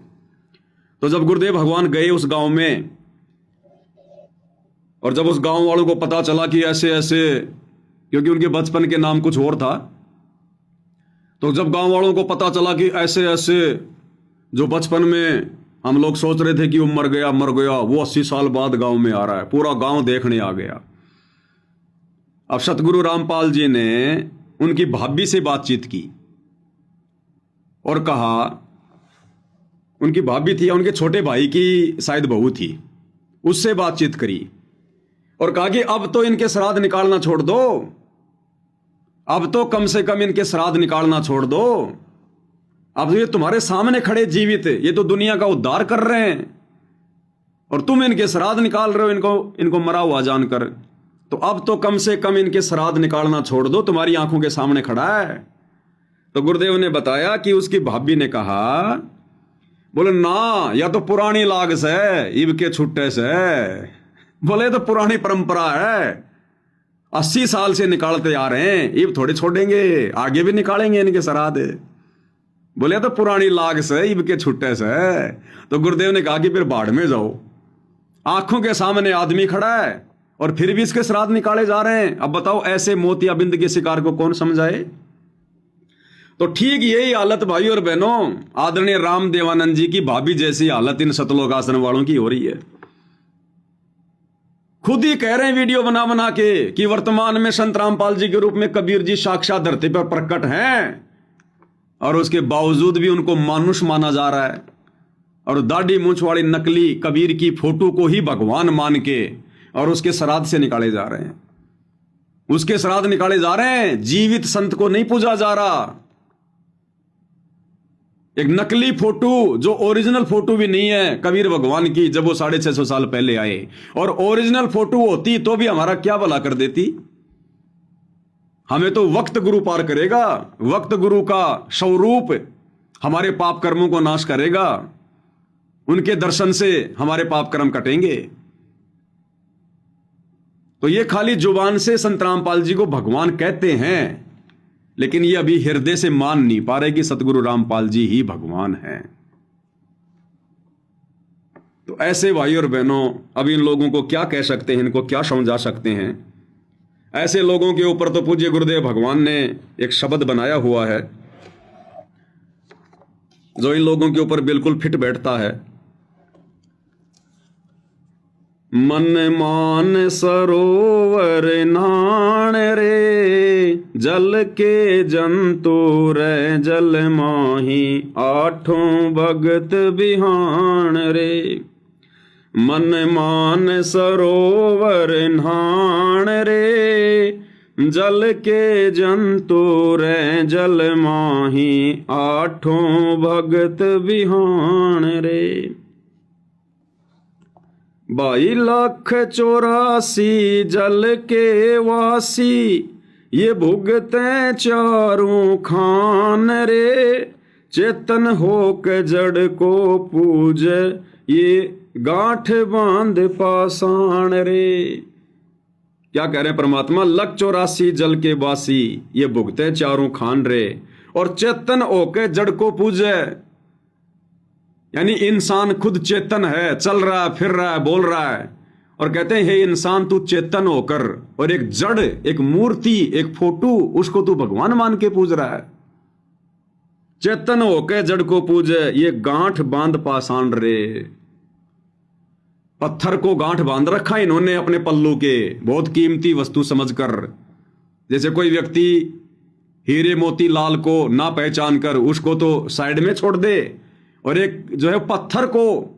तो जब गुरुदेव भगवान गए उस गांव में, और जब उस गांव वालों को पता चला कि ऐसे ऐसे, क्योंकि उनके बचपन के नाम कुछ और था, तो जब गांव वालों को पता चला कि ऐसे ऐसे जो बचपन में हम लोग सोच रहे थे कि वो मर गया वो 80 साल बाद गांव में आ रहा है, पूरा गांव देखने आ गया। अब सतगुरु रामपाल जी ने उनकी भाभी से बातचीत की और कहा, उनकी भाभी थी, उनके छोटे भाई की शायद बहू थी, उससे बातचीत करी और कहा कि अब तो इनके श्राद्ध निकालना छोड़ दो, अब तो कम से कम इनके श्राद्ध निकालना छोड़ दो। अब ये तुम्हारे सामने खड़े जीवित, ये तो दुनिया का उद्धार कर रहे हैं और तुम इनके श्राद्ध निकाल रहे हो इनको मरा हुआ जानकर। तो अब तो कम से कम इनके श्राद्ध निकालना छोड़ दो, तुम्हारी आंखों के सामने खड़ा है। तो गुरुदेव ने बताया कि उसकी भाभी ने कहा, बोले ना, या तो पुरानी लाग से इब के छुट्टे से, बोले तो पुरानी परंपरा है, 80 साल से निकालते आ रहे हैं, इब थोड़े छोड़ेंगे, आगे भी निकालेंगे इनके श्राद्ध। बोले तो पुरानी लाग से इब के छुट्टे से। तो गुरुदेव ने कहा कि फिर बाढ़ में जाओ, आंखों के सामने आदमी खड़ा है और फिर भी इसके श्राद्ध निकाले जा रहे हैं। अब बताओ ऐसे मोतियाबिंद के शिकार को कौन समझाए। तो ठीक यही हालत भाई और बहनों आदरणीय राम देवानंद जी की भाभी जैसी हालत इन सतलोक आश्रम वालों की हो रही है। खुद ही कह रहे हैं वीडियो बना बना के कि वर्तमान में संत रामपाल जी के रूप में कबीर जी साक्षात धरती पर प्रकट हैं और उसके बावजूद भी उनको मानुष माना जा रहा है और दाढ़ी मूंछ वाली नकली कबीर की फोटो को ही भगवान मान के और उसके श्राद्ध से निकाले जा रहे हैं, उसके श्राद्ध निकाले जा रहे हैं। जीवित संत को नहीं पूजा जा रहा। एक नकली फोटो जो ओरिजिनल फोटो भी नहीं है कबीर भगवान की, जब वो 650 साल पहले आए, और ओरिजिनल फोटो होती तो भी हमारा क्या भला कर देती। हमें तो वक्त गुरु पार करेगा, वक्त गुरु का स्वरूप हमारे पाप कर्मों को नाश करेगा, उनके दर्शन से हमारे पाप कर्म कटेंगे। तो ये खाली जुबान से संत रामपाल जी को भगवान कहते हैं, लेकिन ये अभी हृदय से मान नहीं पा रहे कि सतगुरु रामपाल जी ही भगवान हैं। तो ऐसे भाई और बहनों, अब इन लोगों को क्या कह सकते हैं, इनको क्या समझा सकते हैं। ऐसे लोगों के ऊपर तो पूज्य गुरुदेव भगवान ने एक शब्द बनाया हुआ है जो इन लोगों के ऊपर बिल्कुल फिट बैठता है। मन मान सरोवर नाण रे, जल के जंतु रे जल माही, आठों भगत बिहान रे। मन मान सरोवर नाण रे, जल के जंतु रे जल माही, आठों भगत बिहान रे। 22,84,00,000 जल के वासी, ये भुगते चारों खान रे। चेतन होके जड़ को पूज, ये गांठ बांध पाषाण रे। क्या कह रहे हैं परमात्मा, 1,84,00,000 जल के वासी, ये भुगते चारों खान रे, और चेतन होके जड़ को पूजे। यानी इंसान खुद चेतन है, चल रहा है, फिर रहा है, बोल रहा है, और कहते हैं हे इंसान तू चेतन होकर और एक जड़, एक मूर्ति, एक फोटो, उसको तू भगवान मान के पूज रहा है। चेतन होके जड़ को पूजे, ये गांठ बांध पाषाण रे। पत्थर को गांठ बांध रखा इन्होंने अपने पल्लू के, बहुत कीमती वस्तु समझकर। जैसे कोई व्यक्ति हीरे मोती लाल को ना पहचान कर उसको तो साइड में छोड़ दे, और एक जो है पत्थर को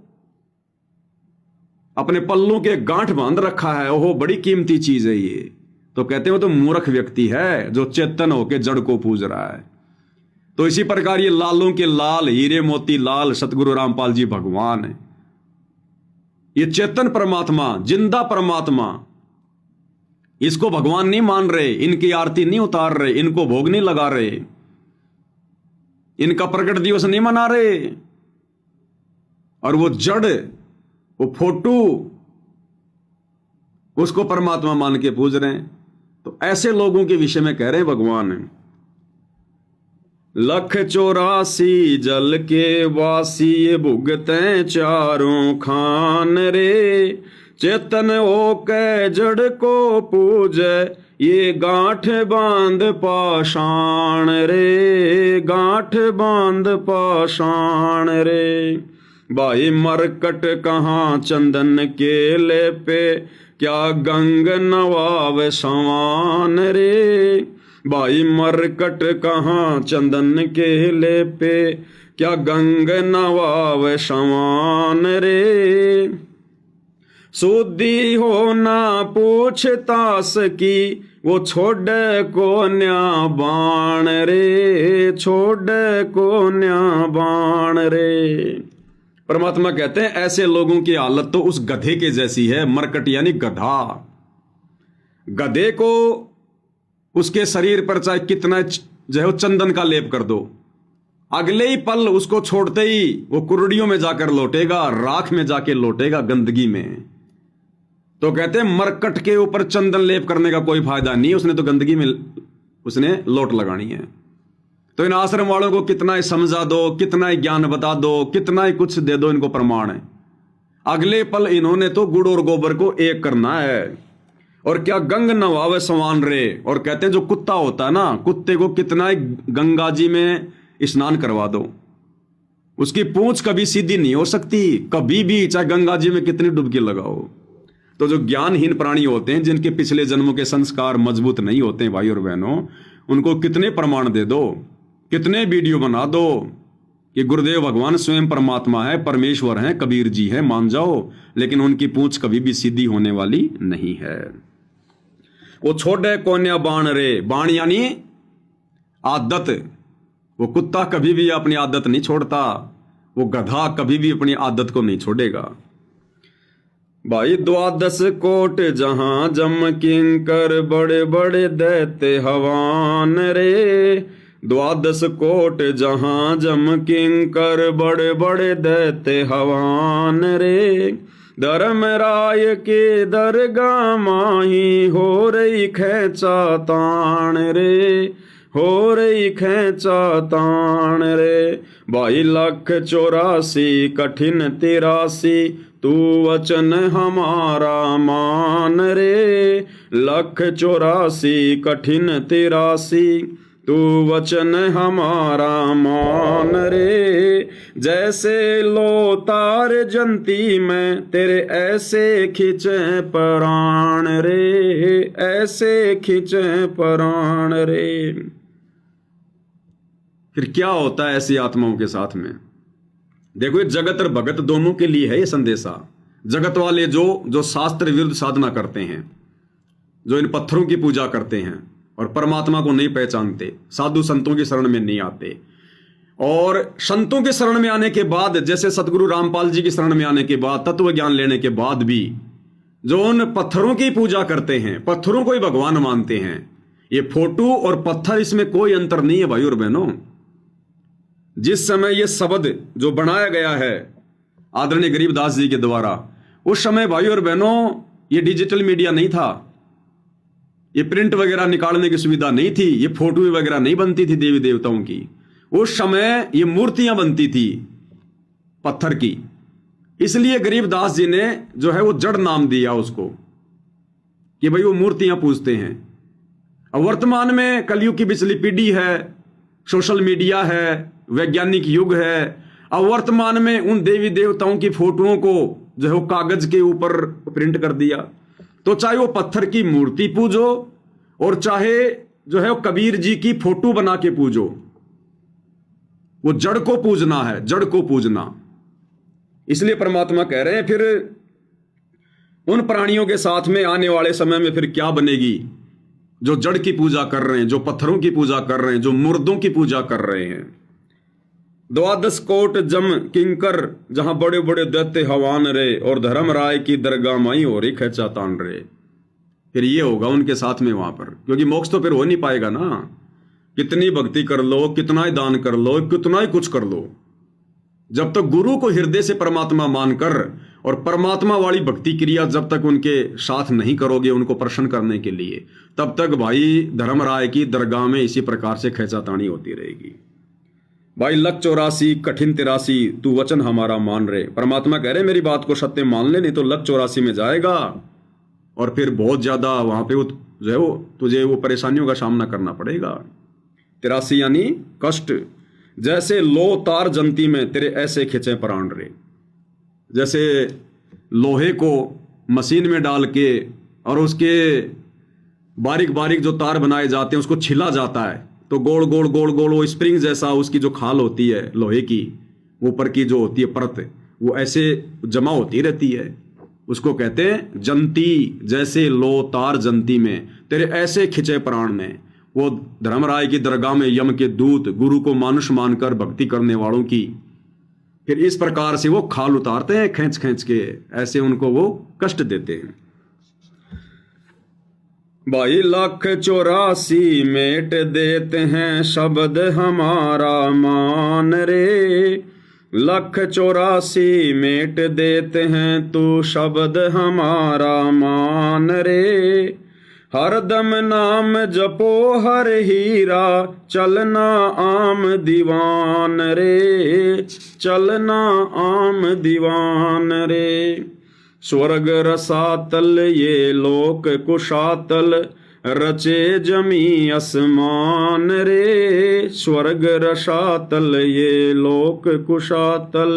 अपने पल्लू के गांठ बांध रखा है, ओहो बड़ी कीमती चीज है ये। तो कहते हैं वो तो मूर्ख व्यक्ति है जो चेतन होके जड़ को पूज रहा है। तो इसी प्रकार ये लालों के लाल, हीरे मोती लाल सतगुरु रामपाल जी भगवान है। ये चेतन परमात्मा, जिंदा परमात्मा, इसको भगवान नहीं मान रहे, इनकी आरती नहीं उतार रहे, इनको भोग नहीं लगा रहे, इनका प्रकट दिवस नहीं मना रहे, और वो जड़, वो फोटो, उसको परमात्मा मान के पूज रहे हैं। तो ऐसे लोगों के विषय में कह रहे हैं भगवान, 1,84,00,000 जल के वासी, ये भुगते चारों खान रे। चेतन होके जड़ को पूजे, ये गांठ बांध पाषाण रे, गांठ बांध पाषाण रे। भाई मरकट कहाँ चंदन के लेपे, क्या गंग नवाव सवान रे। भाई मरकट कहाँ चंदन के लेपे, क्या गंग नवाव सवान रे। सुधी हो ना पूछतास की, वो छोड़ को न्या बाण रे, छोड़ को न्या बाण रे। परमात्मा कहते हैं ऐसे लोगों की हालत तो उस गधे के जैसी है। मरकट यानी गधा। गधे को उसके शरीर पर चाहे कितना जो है चंदन का लेप कर दो, अगले ही पल उसको छोड़ते ही वो कुर्डियों में जाकर लौटेगा, राख में जाके लौटेगा, गंदगी में। तो कहते हैं मरकट के ऊपर चंदन लेप करने का कोई फायदा नहीं, उसने तो गंदगी में उसने लोट लगानी है। तो इन आश्रम वालों को कितना ही समझा दो, कितना ही ज्ञान बता दो, कितना ही कुछ दे दो, इनको प्रमाण है, अगले पल इन्होंने तो गुड़ और गोबर को एक करना है। और क्या गंग नवावे सवान रे। और कहते हैं जो कुत्ता होता है ना, कुत्ते को कितना ही गंगा जी में स्नान करवा दो, उसकी पूंछ कभी सीधी नहीं हो सकती, कभी भी, चाहे गंगा जी में कितनी डुबकी लगाओ। तो जो ज्ञानहीन प्राणी होते हैं, जिनके पिछले जन्मों के संस्कार मजबूत नहीं होते हैं भाई और बहनों, उनको कितने प्रमाण दे दो, कितने वीडियो बना दो कि गुरुदेव भगवान स्वयं परमात्मा है, परमेश्वर है, कबीर जी है, मान जाओ, लेकिन उनकी पूंछ कभी भी सीधी होने वाली नहीं है। वो छोड़े कोन्या बाण रे। बाण यानी आदत। वो कुत्ता कभी भी अपनी आदत नहीं छोड़ता, वो गधा कभी भी अपनी आदत को नहीं छोड़ेगा। भाई द्वादश कोट जहां जम किंकर, बड़े बड़े दैत्य हवान रे। द्वादश कोट जहां जम किंकर, बड़े बड़े दैत्य हवान रे। धर्मराय के दरगाह माही, हो रही खेचा ताण रे, हो रही खेचा ताण रे। भाई 184 कठिन 83, तू वचन हमारा मान रे। 184 कठिन 83, तू वचन हमारा मान रे। जैसे लो तार जंती में, तेरे ऐसे खिंचे प्राण रे, ऐसे खिंचे प्राण रे। फिर क्या होता है ऐसी आत्माओं के साथ में? देखो, ये जगत और भगत दोनों के लिए है ये संदेशा। जगत वाले जो शास्त्र विरुद्ध साधना करते हैं, जो इन पत्थरों की पूजा करते हैं और परमात्मा को नहीं पहचानते, साधु संतों की शरण में नहीं आते, और संतों की शरण में आने के बाद, जैसे सतगुरु रामपाल जी की शरण में आने के बाद, तत्व ज्ञान लेने के बाद भी जो उन पत्थरों की पूजा करते हैं, पत्थरों को ही भगवान मानते हैं, ये फोटो और पत्थर, इसमें कोई अंतर नहीं है भाई और बहनों। जिस समय ये शब्द जो बनाया गया है आदरणीय गरीबदास जी के द्वारा, उस समय भाई और बहनों ये डिजिटल मीडिया नहीं था, ये प्रिंट वगैरह निकालने की सुविधा नहीं थी, ये फोटो वगैरह नहीं बनती थी देवी देवताओं की। उस समय ये मूर्तियां बनती थी पत्थर की। इसलिए गरीबदास जी ने जो है वो जड़ नाम दिया उसको, कि भाई वो मूर्तियां पूजते हैं। अब वर्तमान में कलयुग की पिछली पीढ़ी है, सोशल मीडिया है, वैज्ञानिक युग है। अब वर्तमान में उन देवी देवताओं की फोटोओं को जो है वो कागज के ऊपर प्रिंट कर दिया। तो चाहे वो पत्थर की मूर्ति पूजो और चाहे जो है वो कबीर जी की फोटो बना के पूजो, वो जड़ को पूजना है, जड़ को पूजना। इसलिए परमात्मा कह रहे हैं फिर उन प्राणियों के साथ में आने वाले समय में फिर क्या बनेगी, जो जड़ की पूजा कर रहे हैं, जो पत्थरों की पूजा कर रहे हैं, जो मुर्दों की पूजा कर रहे हैं। द्वादश कोट जम किंकर, जहां बड़े बड़े दैत्य हवान रे, और धर्म राय की दरगाह माई हो रही खेचा तान रे। फिर ये होगा उनके साथ में वहां पर, क्योंकि मोक्ष तो फिर हो नहीं पाएगा ना। कितनी भक्ति कर लो, कितना ही दान कर लो, कितना ही कुछ कर लो, जब तक गुरु को हृदय से परमात्मा मानकर और परमात्मा वाली भक्ति क्रिया जब तक उनके साथ नहीं करोगे उनको प्रसन्न करने के लिए, तब तक भाई धर्मराय की दरगाह में इसी प्रकार से खेचातानी होती रहेगी। भाई 184 कठिन 83, तू वचन हमारा मान रहे। परमात्मा कह रहे मेरी बात को सत्य मान ले, नहीं तो 184 में जाएगा और फिर बहुत ज्यादा वहां पे जो है वो तुझे वो परेशानियों का सामना करना पड़ेगा। 83 यानी कष्ट। जैसे लो तार जंती में तेरे ऐसे खिंचे प्राण रे। जैसे लोहे को मशीन में डाल के और उसके बारीक बारीक जो तार बनाए जाते हैं उसको छिला जाता है, तो गोल गोल गोल गोल वो स्प्रिंग जैसा उसकी जो खाल होती है लोहे की, ऊपर की जो होती है परत, वो ऐसे जमा होती रहती है, उसको कहते हैं जंती। जैसे लो तार जंती में तेरे ऐसे खिंचे प्राण में। वो धर्मराय की दरगाह में यम के दूत गुरु को मानुष मानकर भक्ति करने वालों की फिर इस प्रकार से वो खाल उतारते हैं खींच खींच के, ऐसे उनको वो कष्ट देते हैं। 22,84,00,000 मेट देते हैं शब्द हमारा मान रे। 1,84,00,000 मेट देते हैं तू शब्द हमारा मान रे। हरदम नाम जपो हर हीरा चलना आम दीवान रे, चलना आम दीवान रे। स्वर्ग रसातल ये लोक कुशातल रचे जमी असमान रे। स्वर्ग रसातल ये लोक कुशातल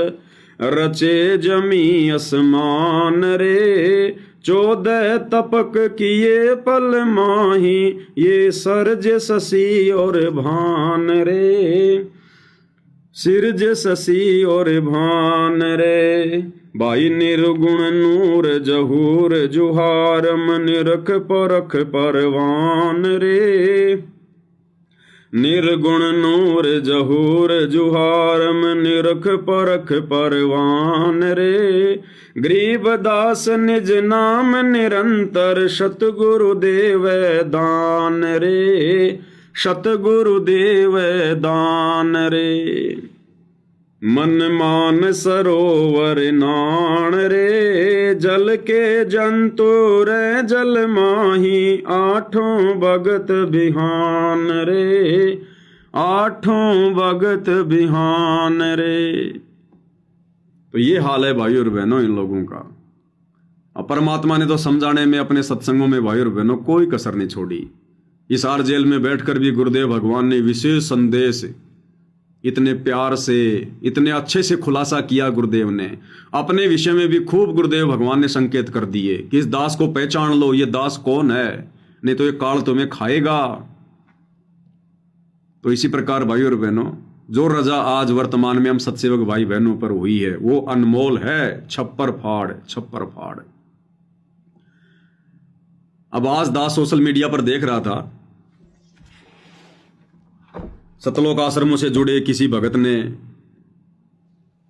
रचे जमी असमान रे। 14 तपक किए पल माही ये सरज शशि और भान रे, सिरज शशि और भान रे। भाई निर्गुण नूर जहूर जुहारम निरख परख परवान रे। निर्गुण नूर जहूर जुहारम निरख परख परवान रे। गरीबदास निज नाम निरंतर सतगुरुदेव दान रे, सतगुरुदेव दान रे। मन मान सरोवर नाण रे, जल के जंतु रे जल माही। 8 भगत बिहान रे, 8 भगत बिहान रे। तो ये हाल है भाई और बहनों इन लोगों का। अब परमात्मा ने तो समझाने में अपने सत्संगों में भाई और बहनों कोई कसर नहीं छोड़ी। हिसार जेल में बैठकर भी गुरुदेव भगवान ने विशेष संदेश इतने प्यार से इतने अच्छे से खुलासा किया। गुरुदेव ने अपने विषय में भी खूब गुरुदेव भगवान ने संकेत कर दिए कि इस दास को पहचान लो, ये दास कौन है, नहीं तो ये काल तुम्हें खाएगा। तो इसी प्रकार भाई और बहनों जो रजा आज वर्तमान में हम सत्सेवक भाई बहनों पर हुई है वो अनमोल है। छप्पर फाड़, छप्पर फाड़। अब आज दास सोशल मीडिया पर देख रहा था, सतलोक आश्रमों से जुड़े किसी भगत ने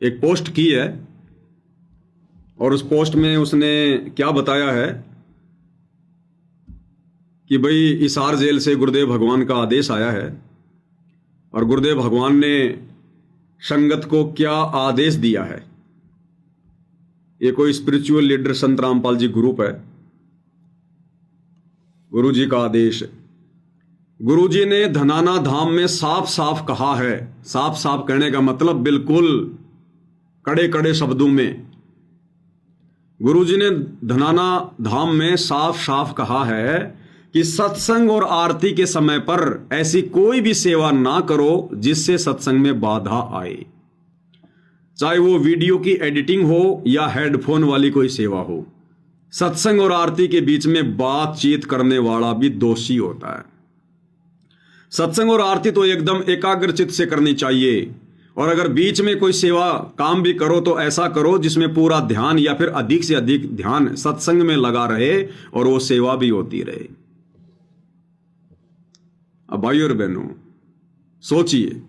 एक पोस्ट की है और उस पोस्ट में उसने क्या बताया है कि भाई हिसार जेल से गुरुदेव भगवान का आदेश आया है और गुरुदेव भगवान ने संगत को क्या आदेश दिया है। ये कोई स्पिरिचुअल लीडर संत रामपाल जी ग्रुप है, गुरु जी का आदेश है। गुरु जी ने धनाना धाम में साफ साफ कहा है, साफ साफ कहने का मतलब बिल्कुल कड़े कड़े शब्दों में गुरु जी ने धनाना धाम में साफ साफ कहा है कि सत्संग और आरती के समय पर ऐसी कोई भी सेवा ना करो जिससे सत्संग में बाधा आए, चाहे वो वीडियो की एडिटिंग हो या हेडफोन वाली कोई सेवा हो। सत्संग और आरती के बीच में बातचीत करने वाला भी दोषी होता है। सत्संग और आरती तो एकदम एकाग्रचित से करनी चाहिए, और अगर बीच में कोई सेवा काम भी करो तो ऐसा करो जिसमें पूरा ध्यान या फिर अधिक से अधिक ध्यान सत्संग में लगा रहे और वो सेवा भी होती रहे। अब भाई और बहनों सोचिए,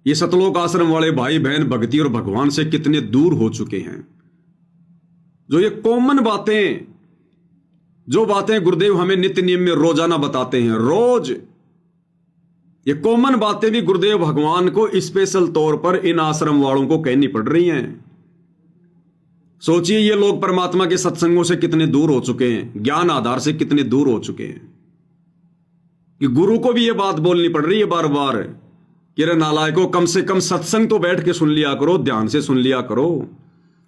ये सतलोक आश्रम वाले भाई बहन भक्ति और भगवान से कितने दूर हो चुके हैं। जो ये कॉमन बातें, जो बातें गुरुदेव हमें नित्य नियम में रोजाना बताते हैं, रोज ये कॉमन बातें भी गुरुदेव भगवान को स्पेशल तौर पर इन आश्रम वालों को कहनी पड़ रही हैं। सोचिए ये लोग परमात्मा के सत्संगों से कितने दूर हो चुके हैं, ज्ञान आधार से कितने दूर हो चुके हैं कि गुरु को भी ये बात बोलनी पड़ रही है बार बार कि रे नालायकों, कम से कम सत्संग तो बैठ के सुन लिया करो, ध्यान से सुन लिया करो।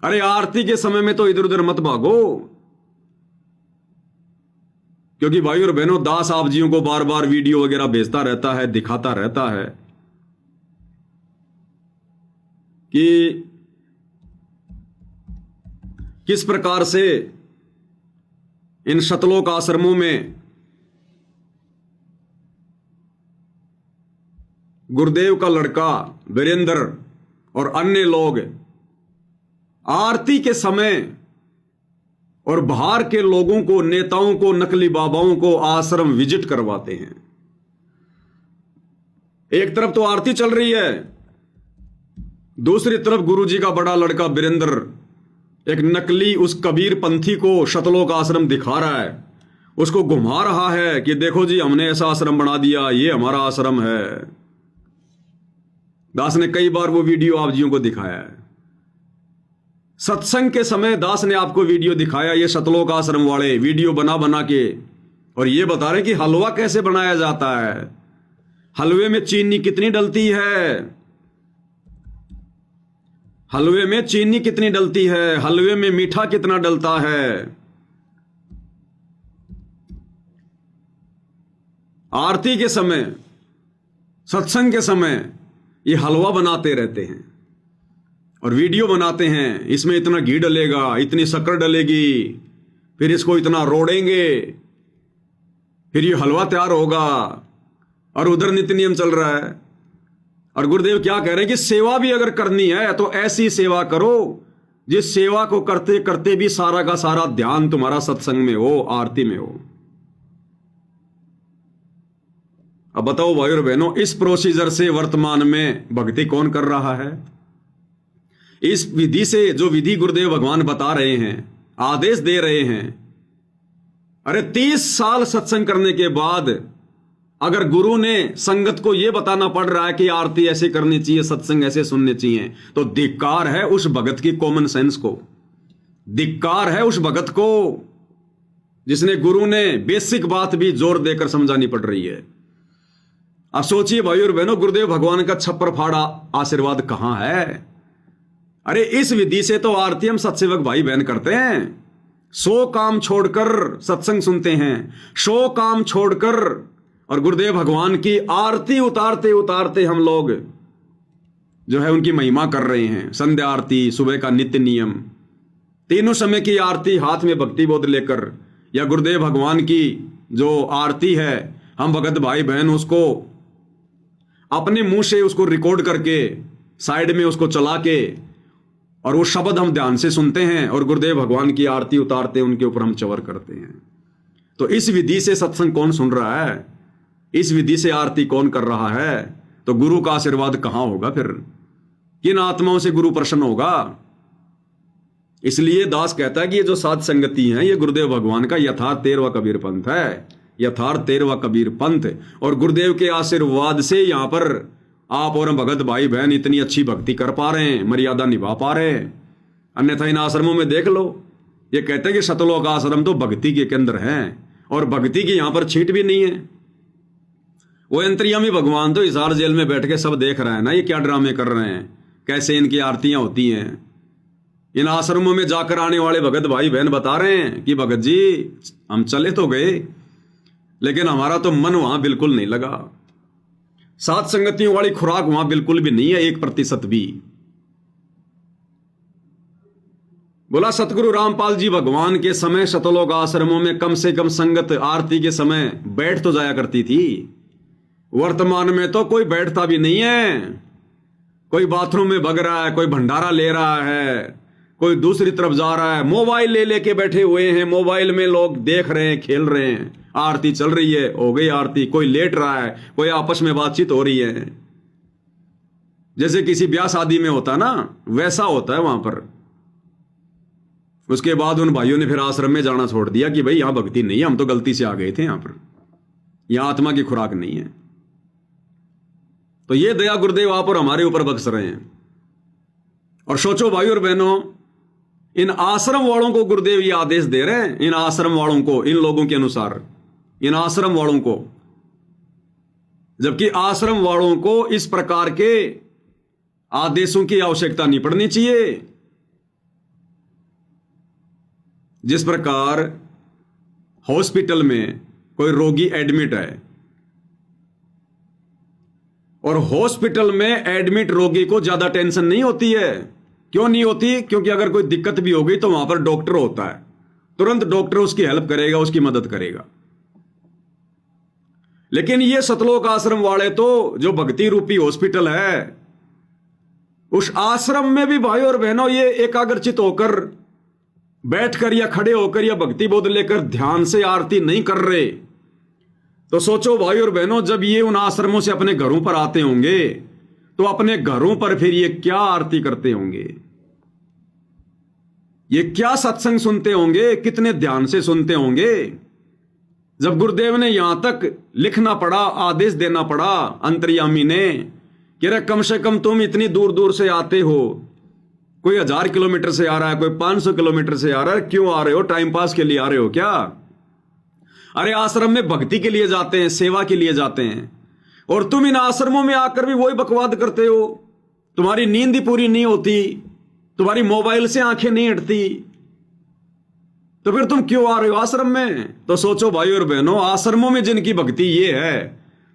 अरे आरती के समय में तो इधर उधर मत भागो। क्योंकि भाई और बहनों, दास आप जियों को बार बार वीडियो वगैरह भेजता रहता है, दिखाता रहता है कि किस प्रकार से इन शतलोक आश्रमों में गुरुदेव का लड़का वीरेंद्र और अन्य लोग आरती के समय और बाहर के लोगों को, नेताओं को, नकली बाबाओं को आश्रम विजिट करवाते हैं। एक तरफ तो आरती चल रही है, दूसरी तरफ गुरुजी का बड़ा लड़का वीरेंद्र एक नकली उस कबीर पंथी को शतलोक आश्रम दिखा रहा है, उसको घुमा रहा है कि देखो जी हमने ऐसा आश्रम बना दिया, ये हमारा आश्रम है। दास ने कई बार वो वीडियो आप जियों को दिखाया है। सत्संग के समय दास ने आपको वीडियो दिखाया, ये शतलोक आश्रम वाले वीडियो बना बना के, और ये बता रहे कि हलवा कैसे बनाया जाता है, हलवे में चीनी कितनी डलती है, हलवे में चीनी कितनी डलती है, हलवे में मीठा कितना डलता है। आरती के समय, सत्संग के समय ये हलवा बनाते रहते हैं और वीडियो बनाते हैं, इसमें इतना घी डलेगा, इतनी शक्कर डलेगी, फिर इसको इतना रोड़ेंगे, फिर ये हलवा तैयार होगा, और उधर नित्य नियम चल रहा है। और गुरुदेव क्या कह रहे हैं कि सेवा भी अगर करनी है तो ऐसी सेवा करो जिस सेवा को करते करते भी सारा का सारा ध्यान तुम्हारा सत्संग में हो, आरती में हो। अब बताओ भाई और बहनों, इस प्रोसीजर से वर्तमान में भक्ति कौन कर रहा है? इस विधि से, जो विधि गुरुदेव भगवान बता रहे हैं, आदेश दे रहे हैं, अरे 30 साल सत्संग करने के बाद अगर गुरु ने संगत को यह बताना पड़ रहा है कि आरती ऐसे करनी चाहिए, सत्संग ऐसे सुनने चाहिए, तो धिक्कार है उस भगत की कॉमन सेंस को, धिक्कार है उस भगत को जिसने गुरु ने बेसिक बात भी जोर देकर समझानी पड़ रही है। अब सोचिए भाई और बहनों, गुरुदेव भगवान का छप्पर फाड़ा आशीर्वाद कहां है? अरे इस विधि से तो आरती हम सत्सेवक भाई बहन करते हैं, 100 काम छोड़कर सत्संग सुनते हैं, 100 काम छोड़कर, और गुरुदेव भगवान की आरती उतारते उतारते हम लोग जो है उनकी महिमा कर रहे हैं। संध्या आरती, सुबह का नित्य नियम, तीनों समय की आरती हाथ में भक्ति बोध लेकर, या गुरुदेव भगवान की जो आरती है, हम भगत भाई बहन उसको अपने मुंह से उसको रिकॉर्ड करके साइड में उसको चला के, और वो शब्द हम ध्यान से सुनते हैं, और गुरुदेव भगवान की आरती उतारते उनके ऊपर हम चवर करते हैं। तो इस विधि से सत्संग कौन सुन रहा है? इस विधि से आरती कौन कर रहा है? तो गुरु का आशीर्वाद कहां होगा? फिर किन आत्माओं से गुरु प्रसन्न होगा? इसलिए दास कहता है कि ये जो साध संगति है, ये गुरुदेव भगवान का यथार्थ 13वां कबीर पंथ है, यथार्थ 13वां कबीर पंथ। और गुरुदेव के आशीर्वाद से यहां पर आप और भगत भाई बहन इतनी अच्छी भक्ति कर पा रहे हैं, मर्यादा निभा पा रहे हैं। अन्यथा इन आश्रमों में देख लो, ये कहते हैं कि शतलोक आश्रम तो भक्ति के केंद्र हैं, और भक्ति की यहां पर छीट भी नहीं है। वो अंतर्यामी भगवान तो हिसार जेल में बैठ के सब देख रहे हैं ना, ये क्या ड्रामे कर रहे हैं, कैसे इनकी आरतियां होती हैं। इन आश्रमों में जाकर आने वाले भगत भाई बहन बता रहे हैं कि भगत जी हम चले तो गए, लेकिन हमारा तो मन वहां बिल्कुल नहीं लगा, सात संगतियों वाली खुराक वहां बिल्कुल भी नहीं है, 1% भी। बोला सतगुरु रामपाल जी भगवान के समय शतलोक आश्रमों में कम से कम संगत आरती के समय बैठ तो जाया करती थी। वर्तमान में तो कोई बैठता भी नहीं है, कोई बाथरूम में भग रहा है, कोई भंडारा ले रहा है, कोई दूसरी तरफ जा रहा है, मोबाइल ले लेके बैठे हुए हैं, मोबाइल में लोग देख रहे हैं, खेल रहे हैं, आरती चल रही है, हो गई आरती, कोई लेट रहा है, कोई आपस में बातचीत हो रही है, जैसे किसी ब्याह शादी में होता ना, वैसा होता है वहां पर। उसके बाद उन भाइयों ने फिर आश्रम में जाना छोड़ दिया कि भाई यहां भक्ति नहीं है, हम तो गलती से आ गए थे, यहां पर यहां आत्मा की खुराक नहीं है। तो ये दया गुरुदेव आप और हमारे ऊपर बख्श रहे हैं। और सोचो भाई और बहनों, इन आश्रम वालों को गुरुदेव ये आदेश दे रहे हैं, इन आश्रम वालों को, इन लोगों के अनुसार, इन आश्रम वालों को, जबकि आश्रम वालों को इस प्रकार के आदेशों की आवश्यकता नहीं पड़नी चाहिए। जिस प्रकार हॉस्पिटल में कोई रोगी एडमिट है, और हॉस्पिटल में एडमिट रोगी को ज्यादा टेंशन नहीं होती है। क्यों नहीं होती? क्योंकि अगर कोई दिक्कत भी हो गई तो वहां पर डॉक्टर होता है, तुरंत डॉक्टर उसकी हेल्प करेगा, उसकी मदद करेगा। लेकिन ये सतलोक आश्रम वाले तो, जो भक्ति रूपी हॉस्पिटल है, उस आश्रम में भी भाई और बहनों ये एकाग्रचित होकर बैठकर या खड़े होकर या भक्ति बोध लेकर ध्यान से आरती नहीं कर रहे। तो सोचो भाई और बहनों, जब ये उन आश्रमों से अपने घरों पर आते होंगे तो अपने घरों पर फिर ये क्या आरती करते होंगे, ये क्या सत्संग सुनते होंगे, कितने ध्यान से सुनते होंगे। जब गुरुदेव ने यहां तक लिखना पड़ा, आदेश देना पड़ा अंतर्यामी ने कि रे कम से कम तुम इतनी दूर दूर से आते हो, कोई 1000 किलोमीटर से आ रहा है, कोई 500 किलोमीटर से आ रहा है, क्यों आ रहे हो? टाइम पास के लिए आ रहे हो क्या? अरे आश्रम में भक्ति के लिए जाते हैं, सेवा के लिए जाते हैं, और तुम इन आश्रमों में आकर भी वही बकवाद करते हो। तुम्हारी नींद ही पूरी नहीं होती, तुम्हारी मोबाइल से आंखें नहीं हटती, तो फिर तुम क्यों आ रहे हो आश्रम में? तो सोचो भाई और बहनों, आश्रमों में जिनकी भक्ति ये है,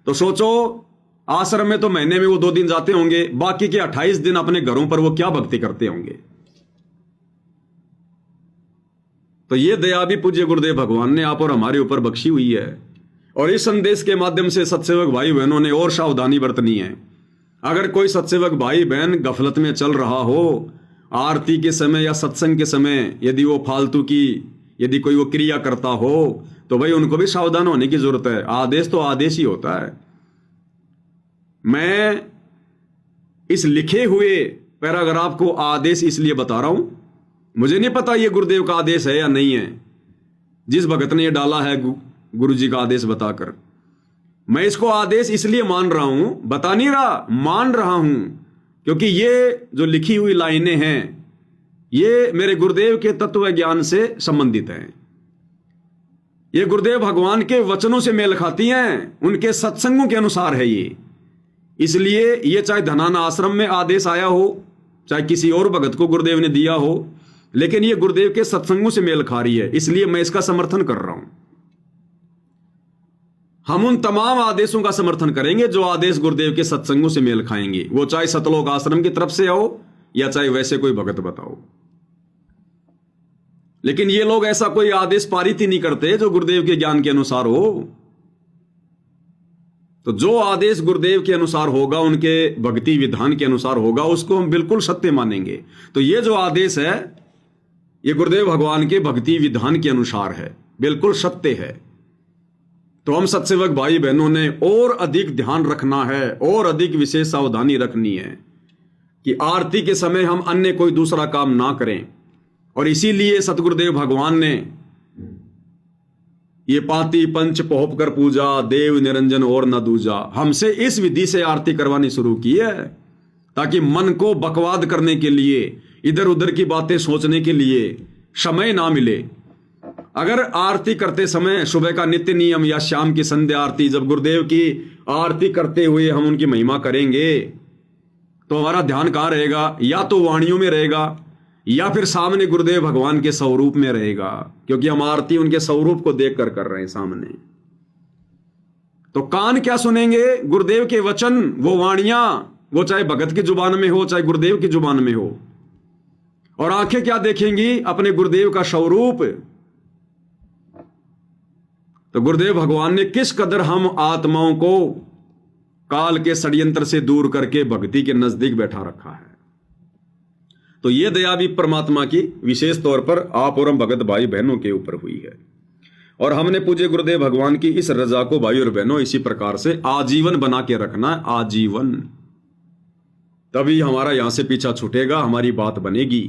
तो सोचो आश्रम में तो महीने में वो 2 दिन जाते होंगे, बाकी के 28 दिन अपने घरों पर वो क्या भक्ति करते होंगे। तो ये दया भी पूज्य गुरुदेव भगवान ने आप और हमारे ऊपर बख्शी हुई है, और इस संदेश के माध्यम से सत्सेवक भाई बहनों ने और सावधानी बरतनी है। अगर कोई सत्सेवक भाई बहन गफलत में चल रहा हो, आरती के समय या सत्संग के समय यदि वो फालतू की यदि कोई वो क्रिया करता हो, तो भाई उनको भी सावधान होने की जरूरत है। आदेश तो आदेश ही होता है। मैं इस लिखे हुए पैराग्राफ को आदेश इसलिए बता रहा हूं, मुझे नहीं पता ये गुरुदेव का आदेश है या नहीं है। जिस भगत ने ये डाला है गुरु जी का आदेश बताकर, मैं इसको आदेश इसलिए मान रहा हूं, बता नहीं रहा, मान रहा हूं, क्योंकि ये जो लिखी हुई लाइनें हैं ये मेरे गुरुदेव के तत्व ज्ञान से संबंधित हैं। ये गुरुदेव भगवान के वचनों से मेल खाती हैं, उनके सत्संगों के अनुसार है ये। इसलिए ये चाहे धनाना आश्रम में आदेश आया हो, चाहे किसी और भगत को गुरुदेव ने दिया हो, लेकिन ये गुरुदेव के सत्संगों से मेल खा रही है, इसलिए मैं इसका समर्थन कर रहा हूं। हम उन तमाम आदेशों का समर्थन करेंगे जो आदेश गुरुदेव के सत्संगों से मेल खाएंगे, वो चाहे सतलोक आश्रम की तरफ से आओ या चाहे वैसे कोई भगत बताओ। लेकिन ये लोग ऐसा कोई आदेश पारित ही नहीं करते जो गुरुदेव के ज्ञान के अनुसार हो। तो जो आदेश गुरुदेव के अनुसार होगा, उनके भक्ति विधान के अनुसार होगा, उसको हम बिल्कुल सत्य मानेंगे। तो ये जो आदेश है ये गुरुदेव भगवान के भक्ति विधान के अनुसार है, बिल्कुल सत्य है। तो हम सत्सेवक भाई बहनों ने और अधिक ध्यान रखना है और अधिक विशेष सावधानी रखनी है कि आरती के समय हम अन्य कोई दूसरा काम ना करें। और इसीलिए सतगुरुदेव भगवान ने ये पाती पंच पोहप कर पूजा, देव निरंजन और न दूजा, हमसे इस विधि से आरती करवानी शुरू की है, ताकि मन को बकवाद करने के लिए, इधर उधर की बातें सोचने के लिए समय ना मिले। अगर आरती करते समय सुबह का नित्य नियम या शाम की संध्या आरती, जब गुरुदेव की आरती करते हुए हम उनकी महिमा करेंगे, तो हमारा ध्यान कहाँ रहेगा? या तो वाणियों में रहेगा या फिर सामने गुरुदेव भगवान के स्वरूप में रहेगा, क्योंकि हम आरती उनके स्वरूप को देखकर कर रहे हैं सामने। तो कान क्या सुनेंगे? गुरुदेव के वचन, वो वाणियां, वो चाहे भगत की जुबान में हो चाहे गुरुदेव की जुबान में हो। और आंखें क्या देखेंगी? अपने गुरुदेव का स्वरूप। तो गुरुदेव भगवान ने किस कदर हम आत्माओं को काल के षड्यंत्र से दूर करके भक्ति के नजदीक बैठा रखा है। तो यह दया भी परमात्मा की विशेष तौर पर आप और हम भगत भाई बहनों के ऊपर हुई है, और हमने पूज्य गुरुदेव भगवान की इस रजा को भाई और बहनों इसी प्रकार से आजीवन बना के रखना है, आजीवन। तभी हमारा यहां से पीछा छूटेगा, हमारी बात बनेगी।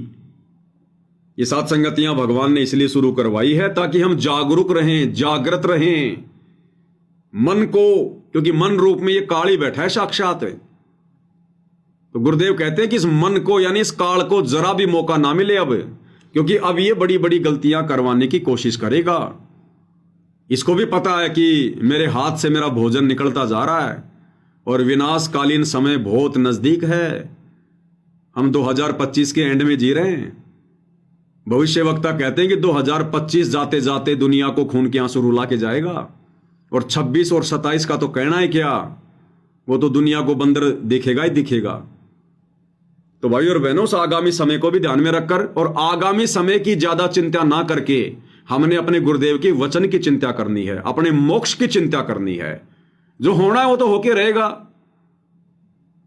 ये सात संगतियां भगवान ने इसलिए शुरू करवाई है ताकि हम जागरूक रहें, जागृत रहें मन को, क्योंकि मन रूप में ये काल ही बैठा है साक्षात। तो गुरुदेव कहते हैं कि इस मन को यानी इस काल को जरा भी मौका ना मिले अब, क्योंकि अब ये बड़ी बड़ी गलतियां करवाने की कोशिश करेगा। इसको भी पता है कि मेरे हाथ से मेरा भोजन निकलता जा रहा है और विनाशकालीन समय बहुत नजदीक है। हम 2025 के एंड में जी रहे हैं। भविष्य वक्ता कहते हैं कि 2025 जाते जाते दुनिया को खून के आंसू रुला के जाएगा। और 26 और 27 का तो कहना है क्या, वो तो दुनिया को बंदर दिखेगा ही दिखेगा। तो भाई और बहनों, उस आगामी समय को भी ध्यान में रखकर और आगामी समय की ज्यादा चिंता ना करके हमने अपने गुरुदेव के वचन की चिंता करनी है, अपने मोक्ष की चिंता करनी है। जो होना है वो तो होके रहेगा,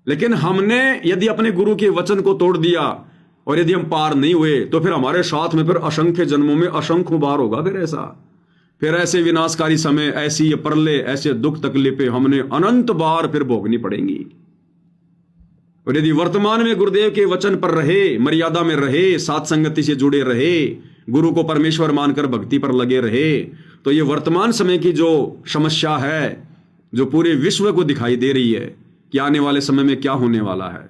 लेकिन हमने यदि अपने गुरु के वचन को तोड़ दिया और यदि हम पार नहीं हुए तो फिर हमारे साथ में फिर असंख्य जन्मों में असंख्य बार होगा फिर ऐसे विनाशकारी समय, ऐसी ये प्रलय, ऐसे दुख तकलीफें हमने अनंत बार फिर भोगनी पड़ेंगी। और यदि वर्तमान में गुरुदेव के वचन पर रहे, मर्यादा में रहे, साथ संगति से जुड़े रहे, गुरु को परमेश्वर मानकर भक्ति पर लगे रहे, तो ये वर्तमान समय की जो समस्या है, जो पूरे विश्व को दिखाई दे रही है कि आने वाले समय में क्या होने वाला है,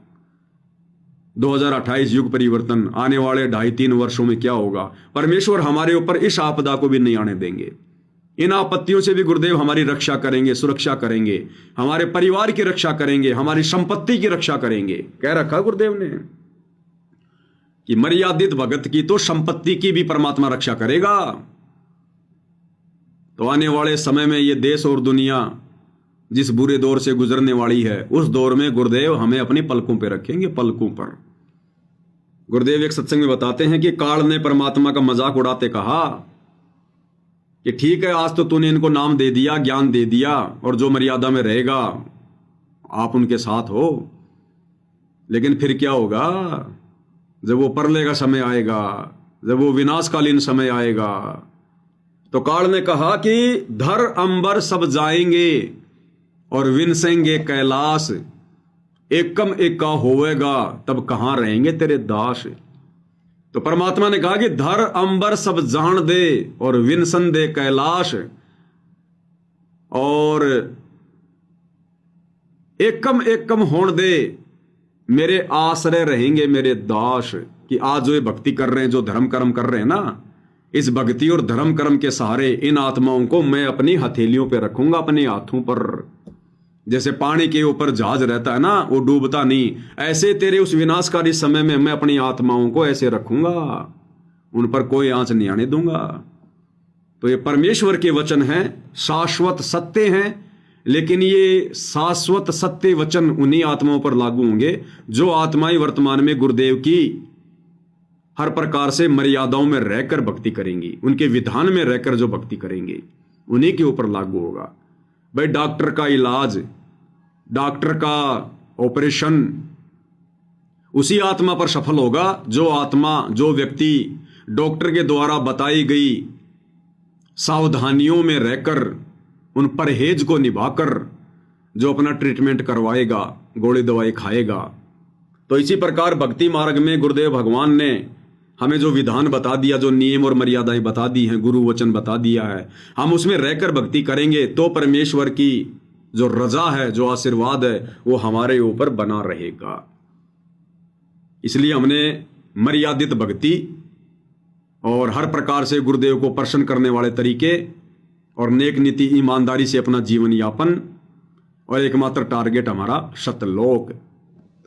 2028 युग परिवर्तन, आने वाले 2.5-3 वर्षों में क्या होगा, परमेश्वर हमारे ऊपर इस आपदा को भी नहीं आने देंगे। इन आपत्तियों से भी गुरुदेव हमारी रक्षा करेंगे, सुरक्षा करेंगे, हमारे परिवार की रक्षा करेंगे, हमारी संपत्ति की रक्षा करेंगे। कह रखा गुरुदेव ने कि मर्यादित भगत की तो संपत्ति की भी परमात्मा रक्षा करेगा। तो आने वाले समय में ये देश और दुनिया जिस बुरे दौर से गुजरने वाली है, उस दौर में गुरुदेव हमें अपनी पलकों पे रखेंगे, पलकों पर। गुरुदेव एक सत्संग में बताते हैं कि काल ने परमात्मा का मजाक उड़ाते कहा कि ठीक है, आज तो तूने इनको नाम दे दिया, ज्ञान दे दिया, और जो मर्यादा में रहेगा आप उनके साथ हो, लेकिन फिर क्या होगा जब वो प्रलय का समय आएगा, जब वो विनाशकालीन समय आएगा। तो काल ने कहा कि धर अंबर सब जाएंगे और विनसेंगे कैलाश, एकम एका होवेगा तब कहां रहेंगे तेरे दास। तो परमात्मा ने कहा कि धर अंबर सब जान दे और विनसन दे कैलाश, और एकम एकम होण दे मेरे आश्रय रहेंगे मेरे दास। कि आज जो ये भक्ति कर रहे हैं, जो धर्म कर्म कर रहे हैं ना, इस भक्ति और धर्म कर्म के सहारे इन आत्माओं को मैं अपनी हथेलियों पे रखूंगा, अपने हाथों पर। जैसे पानी के ऊपर जहाज रहता है ना, वो डूबता नहीं, ऐसे तेरे उस विनाशकारी समय में मैं अपनी आत्माओं को ऐसे रखूंगा, उन पर कोई आंच नहीं आने दूंगा। तो ये परमेश्वर के वचन हैं, शाश्वत सत्य हैं, लेकिन ये शाश्वत सत्य वचन उन्हीं आत्माओं पर लागू होंगे जो आत्माएं वर्तमान में गुरुदेव की हर प्रकार से मर्यादाओं में रहकर भक्ति करेंगी, उनके विधान में रहकर जो भक्ति करेंगे, उन्हीं के ऊपर लागू होगा। भाई डॉक्टर का इलाज, डॉक्टर का ऑपरेशन उसी आत्मा पर सफल होगा जो आत्मा, जो व्यक्ति डॉक्टर के द्वारा बताई गई सावधानियों में रहकर, उन परहेज को निभाकर जो अपना ट्रीटमेंट करवाएगा, गोली दवाई खाएगा। तो इसी प्रकार भक्ति मार्ग में गुरुदेव भगवान ने हमें जो विधान बता दिया, जो नियम और मर्यादाएं बता दी हैं, गुरु वचन बता दिया है, हम उसमें रहकर भक्ति करेंगे तो परमेश्वर की जो रजा है, जो आशीर्वाद है, वो हमारे ऊपर बना रहेगा। इसलिए हमने मर्यादित भक्ति और हर प्रकार से गुरुदेव को प्रसन्न करने वाले तरीके और नेक नीति, ईमानदारी से अपना जीवन यापन, और एकमात्र टारगेट हमारा सतलोक।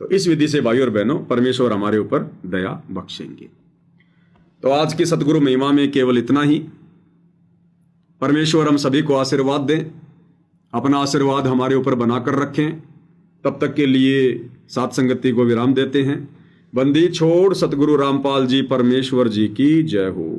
तो इस विधि से भाई और बहनों परमेश्वर हमारे ऊपर दया बख्शेंगे। तो आज की सतगुरु महिमा में केवल इतना ही। परमेश्वर हम सभी को आशीर्वाद दें, अपना आशीर्वाद हमारे ऊपर बनाकर रखें। तब तक के लिए साथ संगति को विराम देते हैं। बंदी छोड़ सतगुरु रामपाल जी परमेश्वर जी की जय हो।